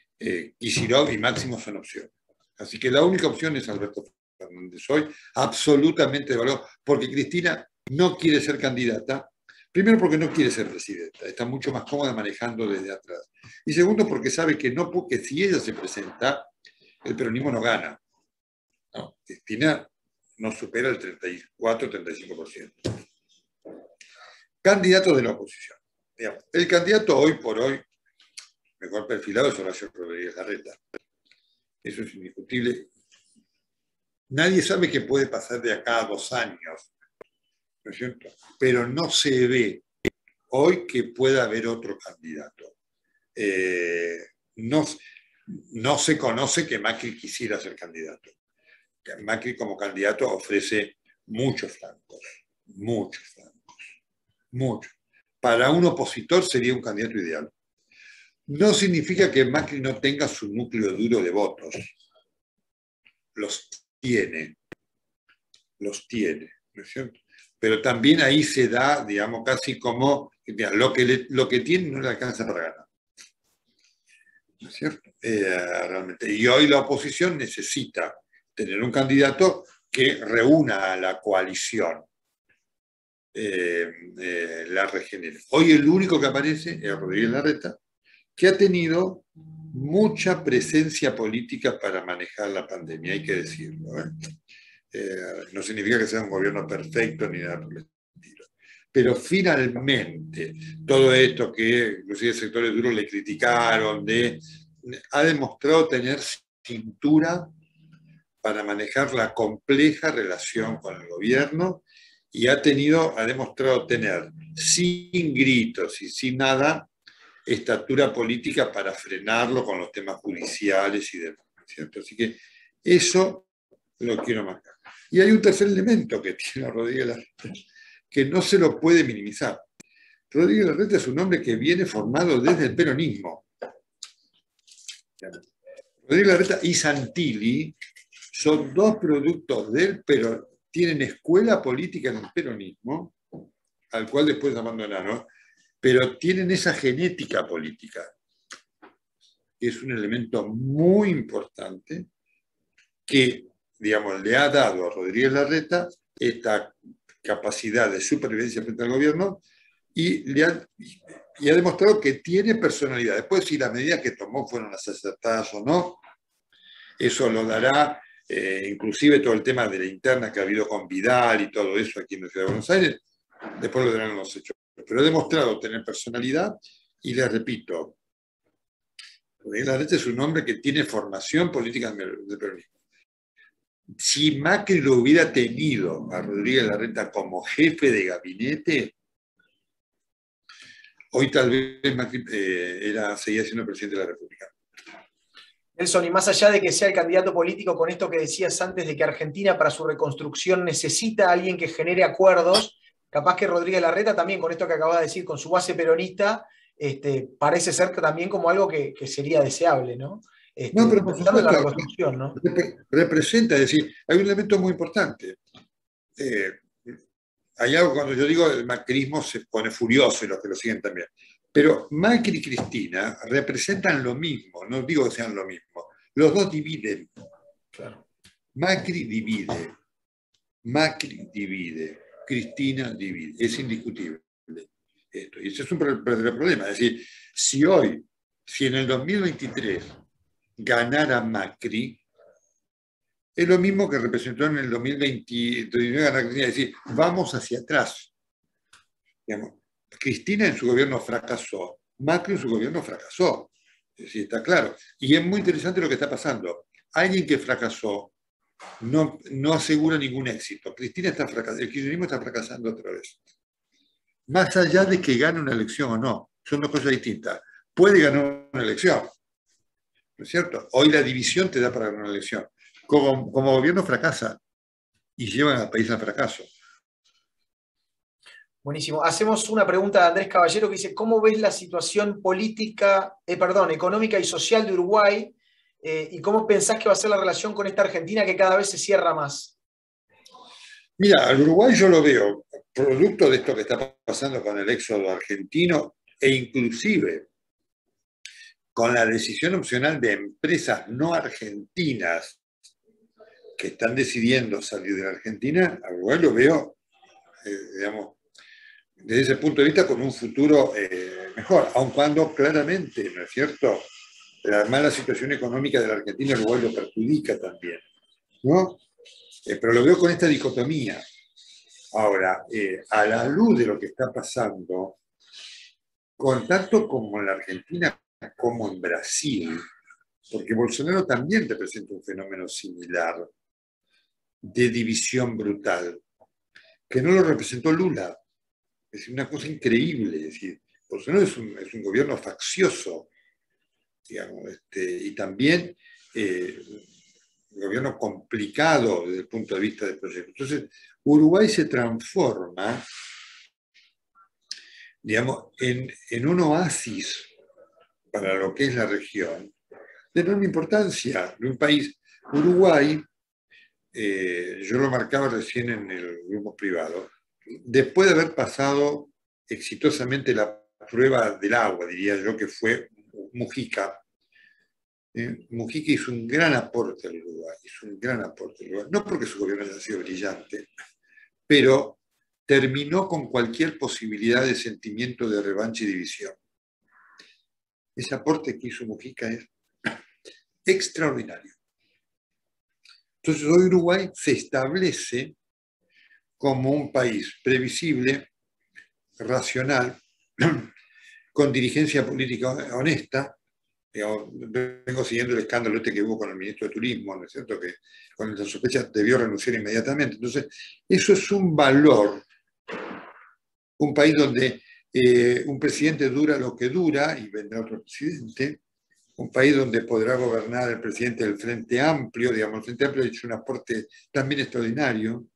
Kicillof y Máximo son opciones. Así que la única opción es Alberto Fernández hoy, absolutamente de valor, porque Cristina no quiere ser candidata, primero porque no quiere ser presidenta, está mucho más cómoda manejando desde atrás, y segundo porque sabe que, no, porque si ella se presenta, el peronismo no gana. No, Cristina no supera el 34-35%. Candidatos de la oposición. Digamos, el candidato hoy por hoy mejor perfilado es Horacio Rodríguez Larreta. Eso es indiscutible. Nadie sabe qué puede pasar de acá a 2 años, ¿no es cierto? Pero no se ve hoy que pueda haber otro candidato. No se conoce que Macri quisiera ser candidato. Macri como candidato ofrece muchos flancos. Para un opositor sería un candidato ideal. No significa que Macri no tenga su núcleo duro de votos. Los tiene, ¿no es cierto? Pero también ahí se da, digamos, casi como lo que tiene no le alcanza para ganar. ¿No es cierto? Realmente. Y hoy la oposición necesita tener un candidato que reúna a la coalición, la regenere. Hoy el único que aparece es Rodríguez Larreta, que ha tenido mucha presencia política para manejar la pandemia, hay que decirlo. No significa que sea un gobierno perfecto ni nada por el estilo. Pero finalmente, todo esto que inclusive sectores duros le criticaron, ha demostrado tener cintura para manejar la compleja relación con el gobierno y ha demostrado tener, sin gritos y sin nada, estatura política para frenarlo con los temas judiciales y demás, ¿cierto? Así que eso lo quiero marcar. Y hay un tercer elemento que tiene Rodríguez Larreta, que no se lo puede minimizar. Rodríguez Larreta es un hombre que viene formado desde el peronismo. Rodríguez Larreta y Santilli son dos productos del peronismo, tienen escuela política en el peronismo, al cual después abandonaron, pero tienen esa genética política, que es un elemento muy importante que, digamos, le ha dado a Rodríguez Larreta esta capacidad de supervivencia frente al gobierno y ha demostrado que tiene personalidad. Después, si las medidas que tomó fueron las acertadas o no, eso lo dará, inclusive todo el tema de la interna que ha habido con Vidal y todo eso aquí en la Ciudad de Buenos Aires, después lo darán los hechos. Pero ha demostrado tener personalidad y les repito, Rodríguez Larreta es un hombre que tiene formación política de peronismo. Si Macri lo hubiera tenido a Rodríguez Larreta como jefe de gabinete, hoy tal vez Macri seguía siendo presidente de la República. Nelson, y más allá de que sea el candidato político, con esto que decías antes de que Argentina para su reconstrucción necesita a alguien que genere acuerdos, capaz que Rodríguez Larreta también, con esto que acabas de decir, con su base peronista, parece ser también como algo que sería deseable, ¿no? No, pero por supuesto, la reconstrucción, ¿no? Representa, es decir, hay un elemento muy importante. Hay algo cuando yo digo el macrismo se pone furioso y los que lo siguen también. Pero Macri y Cristina representan lo mismo, no digo que sean lo mismo. Los dos dividen. Claro. Macri divide, Cristina divide. Es indiscutible esto. Y ese es un problema. Es decir, si en el 2023 ganara Macri, es lo mismo que representó en el 2029 ganar Cristina, es decir, vamos hacia atrás. Digamos, Cristina en su gobierno fracasó, Macri en su gobierno fracasó. Es decir, está claro. Y es muy interesante lo que está pasando. Alguien que fracasó no asegura ningún éxito. Cristina está fracasando, el kirchnerismo está fracasando otra vez. Más allá de que gane una elección o no, son dos cosas distintas. puede ganar una elección, ¿no es cierto? Hoy la división te da para ganar una elección. Como gobierno fracasa y llevan al país al fracaso. Buenísimo. Hacemos una pregunta de Andrés Caballero que dice, ¿cómo ves la situación política, económica y social de Uruguay? ¿Y cómo pensás que va a ser la relación con esta Argentina que cada vez se cierra más? Mira, al Uruguay yo lo veo producto de esto que está pasando con el éxodo argentino e inclusive con la decisión opcional de empresas no argentinas que están decidiendo salir de la Argentina, al Uruguay lo veo, digamos, desde ese punto de vista con un futuro mejor, aun cuando claramente, ¿no es cierto?, la mala situación económica de la Argentina, el Uruguay lo perjudica también, ¿no? Pero lo veo con esta dicotomía. Ahora, a la luz de lo que está pasando, con tanto como en la Argentina como en Brasil, porque Bolsonaro también representa un fenómeno similar de división brutal, que no lo representó Lula. Es una cosa increíble. Es decir, Bolsonaro es un gobierno faccioso, digamos, y también un gobierno complicado desde el punto de vista del proyecto. Entonces, Uruguay se transforma, digamos, en un oasis para lo que es la región, de enorme importancia de un país. Uruguay, yo lo marcaba recién en el grupo privado, después de haber pasado exitosamente la prueba del agua, diría yo, que fue Mujica. Mujica hizo un gran aporte al Uruguay, no porque su gobierno haya sido brillante, pero terminó con cualquier posibilidad de sentimiento de revancha y división. Ese aporte que hizo Mujica es extraordinario. Entonces hoy Uruguay se establece como un país previsible, racional, con dirigencia política honesta. Digamos, vengo siguiendo el escándalo que hubo con el ministro de Turismo, ¿no es cierto?, que con la sospecha debió renunciar inmediatamente. Entonces, eso es un valor. Un país donde un presidente dura lo que dura y vendrá otro presidente. Un país donde podrá gobernar el presidente del Frente Amplio. Digamos, el Frente Amplio ha hecho un aporte también extraordinario,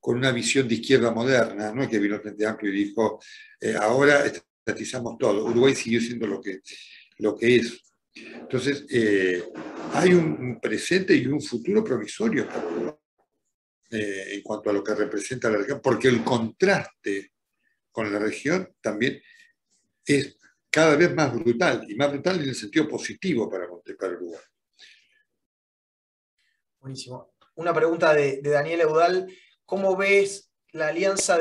con una visión de izquierda moderna. No es que vino el Frente Amplio y dijo, ahora estatizamos todo. Uruguay siguió siendo lo que es. Entonces, hay un presente y un futuro promisorio para Uruguay, en cuanto a lo que representa la región, porque el contraste con la región también es cada vez más brutal, y más brutal en el sentido positivo para Uruguay. Buenísimo. Una pregunta de Daniel Eudal. ¿Cómo ves la alianza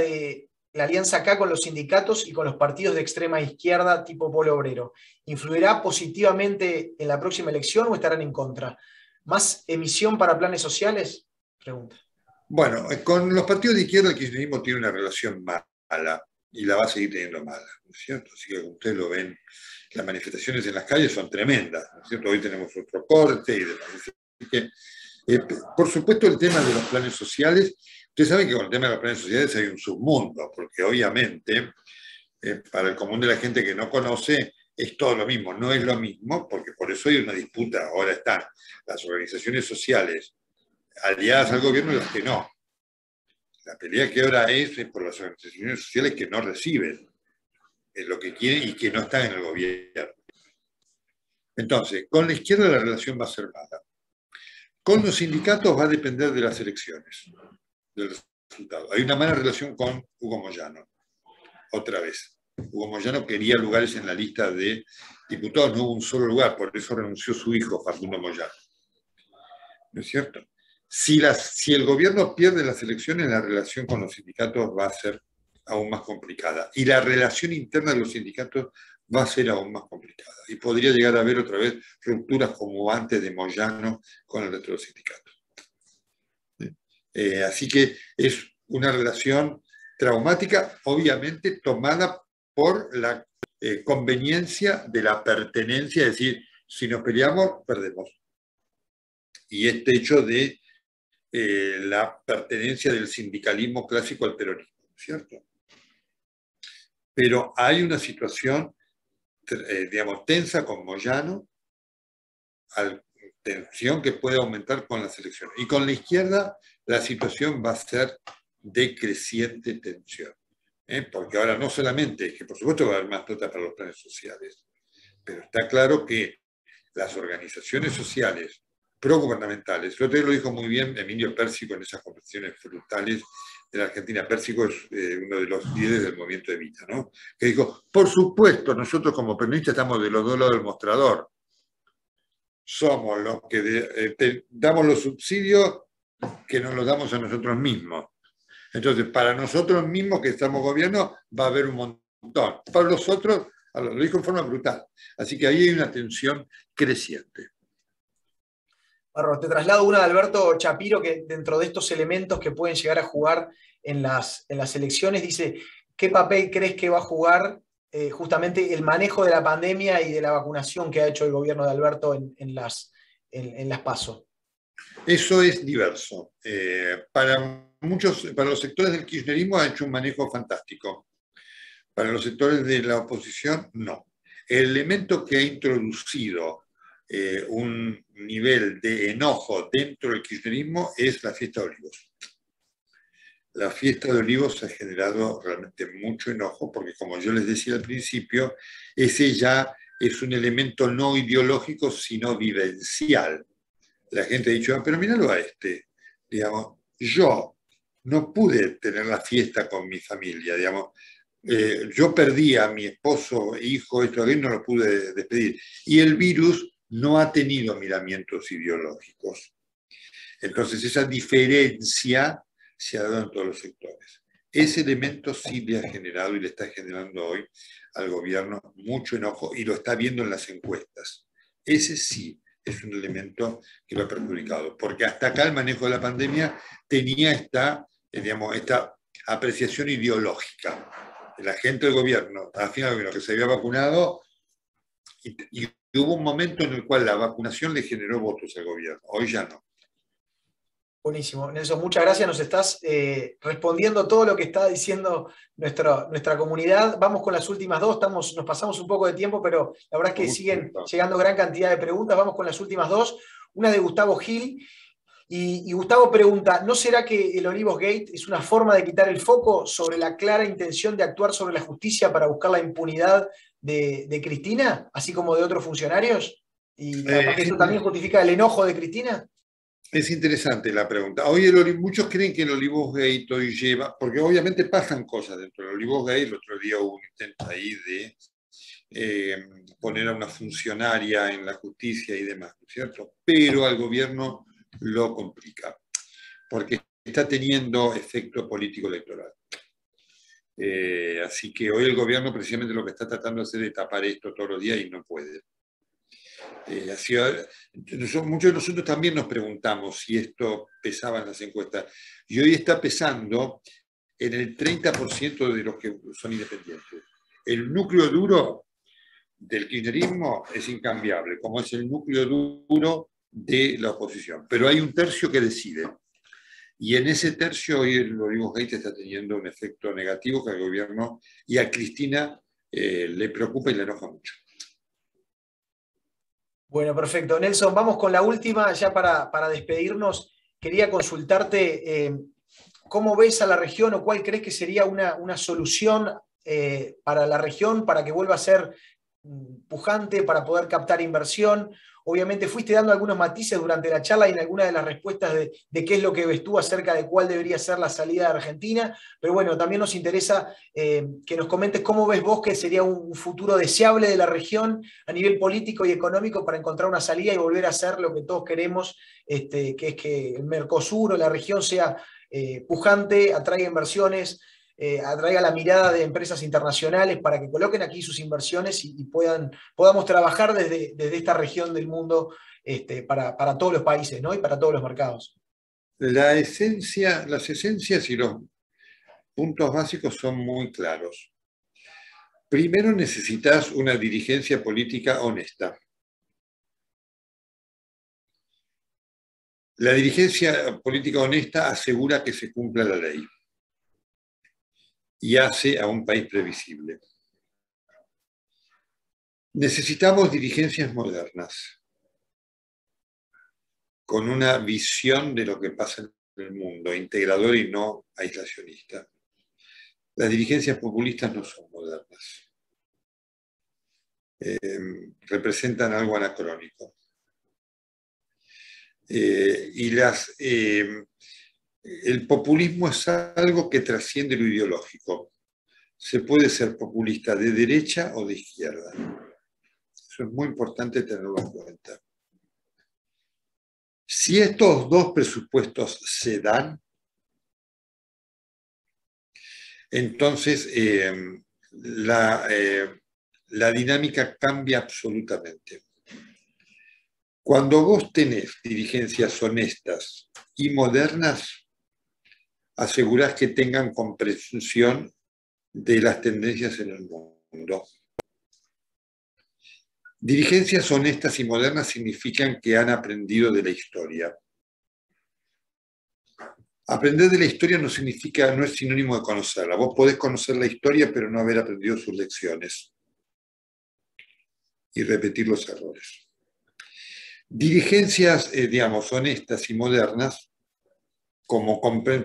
acá con los sindicatos y con los partidos de extrema izquierda tipo Polo Obrero? ¿Influirá positivamente en la próxima elección o estarán en contra? ¿Más emisión para planes sociales? Pregunta. Bueno, con los partidos de izquierda el kirchnerismo tiene una relación mala y la va a seguir teniendo mala, ¿no es cierto? Así que como ustedes lo ven, las manifestaciones en las calles son tremendas, ¿no es cierto? Hoy tenemos otro corte y demás. Así que, por supuesto, el tema de los planes sociales, ustedes saben que con el tema de los planes sociales hay un submundo, porque obviamente para el común de la gente que no conoce es todo lo mismo, no es lo mismo, porque por eso hay una disputa. Ahora están las organizaciones sociales aliadas al gobierno y las que no. La pelea que ahora es por las organizaciones sociales que no reciben lo que quieren y que no están en el gobierno. Entonces, con la izquierda la relación va a ser mala. Con los sindicatos va a depender de las elecciones, del resultado. Hay una mala relación con Hugo Moyano, otra vez. Hugo Moyano quería lugares en la lista de diputados, no hubo un solo lugar, por eso renunció su hijo, Facundo Moyano. ¿No es cierto? Si el gobierno pierde las elecciones, la relación con los sindicatos va a ser aún más complicada. Y la relación interna de los sindicatos va a ser aún más complicada. Y podría llegar a haber otra vez rupturas como antes de Moyano con el resto de los sindicatos. Así que es una relación traumática, obviamente tomada por la conveniencia de la pertenencia, es decir, si nos peleamos, perdemos. Y este hecho de la pertenencia del sindicalismo clásico al peronismo, ¿cierto? Pero hay una situación digamos, tensa con Moyano, tensión que puede aumentar con las elecciones. Y con la izquierda la situación va a ser de creciente tensión. Porque ahora no solamente es que por supuesto va a haber más plata para los planes sociales, pero está claro que las organizaciones sociales progubernamentales, lo dijo muy bien Emilio Pérsico en esas conversaciones frutales de la Argentina. Pérsico es uno de los líderes del movimiento Evita, ¿no? Que dijo, por supuesto, nosotros como peronistas estamos de los dos lados del mostrador. Somos los que damos los subsidios que nos los damos a nosotros mismos. Entonces, para nosotros mismos que estamos gobierno, va a haber un montón. Para los otros, lo dijo en forma brutal. Así que ahí hay una tensión creciente. Barro, te traslado una de Alberto Chapiro, que dentro de estos elementos que pueden llegar a jugar en las elecciones, dice, ¿qué papel crees que va a jugar justamente el manejo de la pandemia y de la vacunación que ha hecho el gobierno de Alberto en las PASO? Eso es diverso. Para los sectores del kirchnerismo ha hecho un manejo fantástico. Para los sectores de la oposición, no. El elemento que ha introducido un nivel de enojo dentro del kirchnerismo es la fiesta de Olivos. La fiesta de Olivos ha generado realmente mucho enojo porque, como yo les decía al principio, ese ya es un elemento no ideológico, sino vivencial. La gente ha dicho, pero míralo a este, digamos, yo no pude tener la fiesta con mi familia, digamos, yo perdí a mi esposo, hijo, esto, no lo pude despedir. Y el virus no ha tenido miramientos ideológicos. Entonces esa diferencia se ha dado en todos los sectores. Ese elemento sí le ha generado y le está generando hoy al gobierno mucho enojo y lo está viendo en las encuestas. Ese sí es un elemento que lo ha perjudicado, porque hasta acá el manejo de la pandemia tenía esta apreciación ideológica. La gente del gobierno, al final que se había vacunado, y hubo un momento en el cual la vacunación le generó votos al gobierno, hoy ya no. Buenísimo. Nelson, muchas gracias. Nos estás respondiendo todo lo que está diciendo nuestra comunidad. Vamos con las últimas dos. Nos pasamos un poco de tiempo, pero la verdad es que siguen llegando gran cantidad de preguntas. Vamos con las últimas dos. Una de Gustavo Gil. Y Gustavo pregunta, ¿no será que el Olivos Gate es una forma de quitar el foco sobre la clara intención de actuar sobre la justicia para buscar la impunidad de Cristina, así como de otros funcionarios? ¿Y capaz que esto también justifica el enojo de Cristina? Es interesante la pregunta. Hoy muchos creen que el Olivos Gate hoy lleva, porque obviamente pasan cosas dentro del Olivos Gate. El otro día hubo un intento ahí de poner a una funcionaria en la justicia y demás, ¿no es cierto? Pero al gobierno lo complica, porque está teniendo efecto político electoral. Así que hoy el gobierno precisamente lo que está tratando de hacer es tapar esto todos los días y no puede. Muchos de nosotros también nos preguntamos si esto pesaba en las encuestas, y hoy está pesando en el 30% de los que son independientes. El núcleo duro del kirchnerismo es incambiable, como es el núcleo duro de la oposición, pero hay un tercio que decide, y en ese tercio hoy el Olivos Gate está teniendo un efecto negativo que al gobierno y a Cristina le preocupa y le enoja mucho. Bueno, perfecto. Nelson, vamos con la última, ya para despedirnos. Quería consultarte cómo ves a la región o cuál crees que sería una solución para la región para que vuelva a ser pujante, para poder captar inversión. Obviamente fuiste dando algunos matices durante la charla y en algunas de las respuestas de qué es lo que ves tú acerca de cuál debería ser la salida de Argentina, pero bueno, también nos interesa que nos comentes cómo ves vos que sería un futuro deseable de la región a nivel político y económico para encontrar una salida y volver a hacer lo que todos queremos, que es que el Mercosur o la región sea pujante, atraiga inversiones, atraiga la mirada de empresas internacionales para que coloquen aquí sus inversiones y podamos trabajar desde esta región del mundo para todos los países, ¿no? Y para todos los mercados. Las esencias y los puntos básicos son muy claros. Primero necesitas una dirigencia política honesta. La dirigencia política honesta asegura que se cumpla la ley y hace a un país previsible. Necesitamos dirigencias modernas, con una visión de lo que pasa en el mundo, integrador y no aislacionista. Las dirigencias populistas no son modernas. Representan algo anacrónico. El populismo es algo que trasciende lo ideológico. Se puede ser populista de derecha o de izquierda. Eso es muy importante tenerlo en cuenta. Si estos dos presupuestos se dan, entonces la dinámica cambia absolutamente. Cuando vos tenés dirigencias honestas y modernas, asegurás que tengan comprensión de las tendencias en el mundo. Dirigencias honestas y modernas significan que han aprendido de la historia. Aprender de la historia no es sinónimo de conocerla. Vos podés conocer la historia, pero no haber aprendido sus lecciones y repetir los errores. Dirigencias, digamos, honestas y modernas,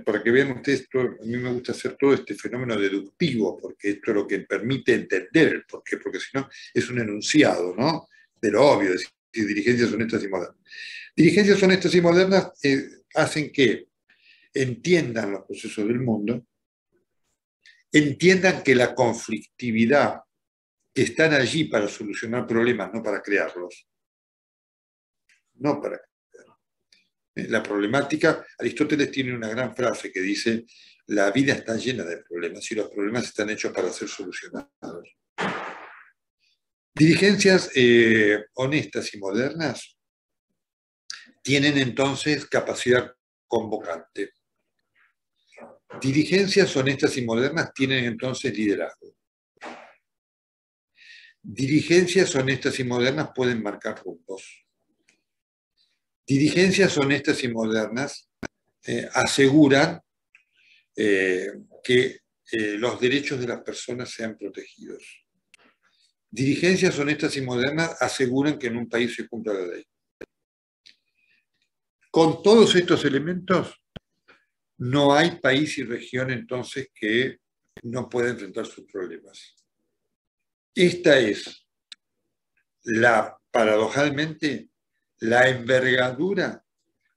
para que vean ustedes, a mí me gusta hacer todo este fenómeno deductivo, porque esto es lo que permite entender el porqué, porque si no es un enunciado, ¿no? De lo obvio, decir dirigencias honestas y modernas. Dirigencias honestas y modernas hacen que entiendan los procesos del mundo, entiendan que la conflictividad, que están allí para solucionar problemas, no para crearlos. No para crearlos. La problemática, Aristóteles tiene una gran frase que dice: la vida está llena de problemas y los problemas están hechos para ser solucionados. Dirigencias honestas y modernas tienen entonces capacidad convocante. Dirigencias honestas y modernas tienen entonces liderazgo. Dirigencias honestas y modernas pueden marcar rumbos. Dirigencias honestas y modernas aseguran que los derechos de las personas sean protegidos. Dirigencias honestas y modernas aseguran que en un país se cumpla la ley. Con todos estos elementos, no hay país y región entonces que no pueda enfrentar sus problemas. Esta es, paradojalmente, la envergadura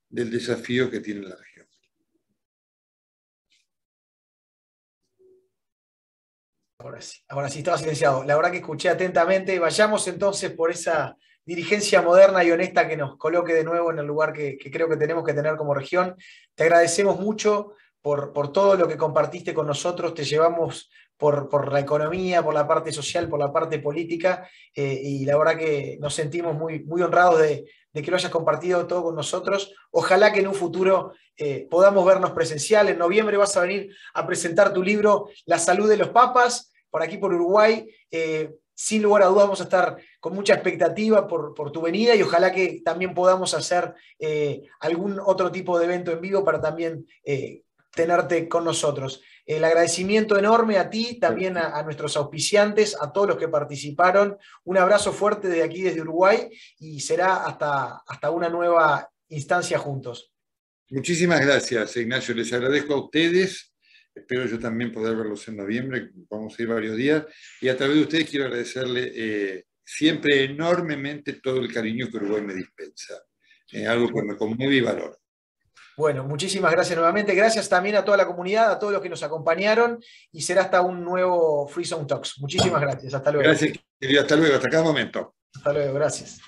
del desafío que tiene la región. Ahora sí, estaba silenciado. La verdad que escuché atentamente. Vayamos entonces por esa dirigencia moderna y honesta que nos coloque de nuevo en el lugar que creo que tenemos que tener como región. Te agradecemos mucho por todo lo que compartiste con nosotros. Te llevamos por la economía, por la parte social, por la parte política, y la verdad que nos sentimos muy, muy honrados de que lo hayas compartido todo con nosotros. Ojalá que en un futuro podamos vernos presencial. En noviembre vas a venir a presentar tu libro La salud de los papas, por aquí por Uruguay. Sin lugar a dudas vamos a estar con mucha expectativa por tu venida, y ojalá que también podamos hacer algún otro tipo de evento en vivo para también tenerte con nosotros. El agradecimiento enorme a ti, también a nuestros auspiciantes, a todos los que participaron. Un abrazo fuerte desde aquí, desde Uruguay, y será hasta una nueva instancia juntos. Muchísimas gracias, Ignacio. Les agradezco a ustedes. Espero yo también poder verlos en noviembre. Vamos a ir varios días. Y a través de ustedes quiero agradecerle siempre enormemente todo el cariño que Uruguay me dispensa. Algo que me conmueve y valoro. Bueno, muchísimas gracias nuevamente. Gracias también a toda la comunidad, a todos los que nos acompañaron, y será hasta un nuevo Free Zone Talks. Muchísimas gracias. Hasta luego. Gracias, querido. Hasta luego. Hasta cada momento. Hasta luego. Gracias.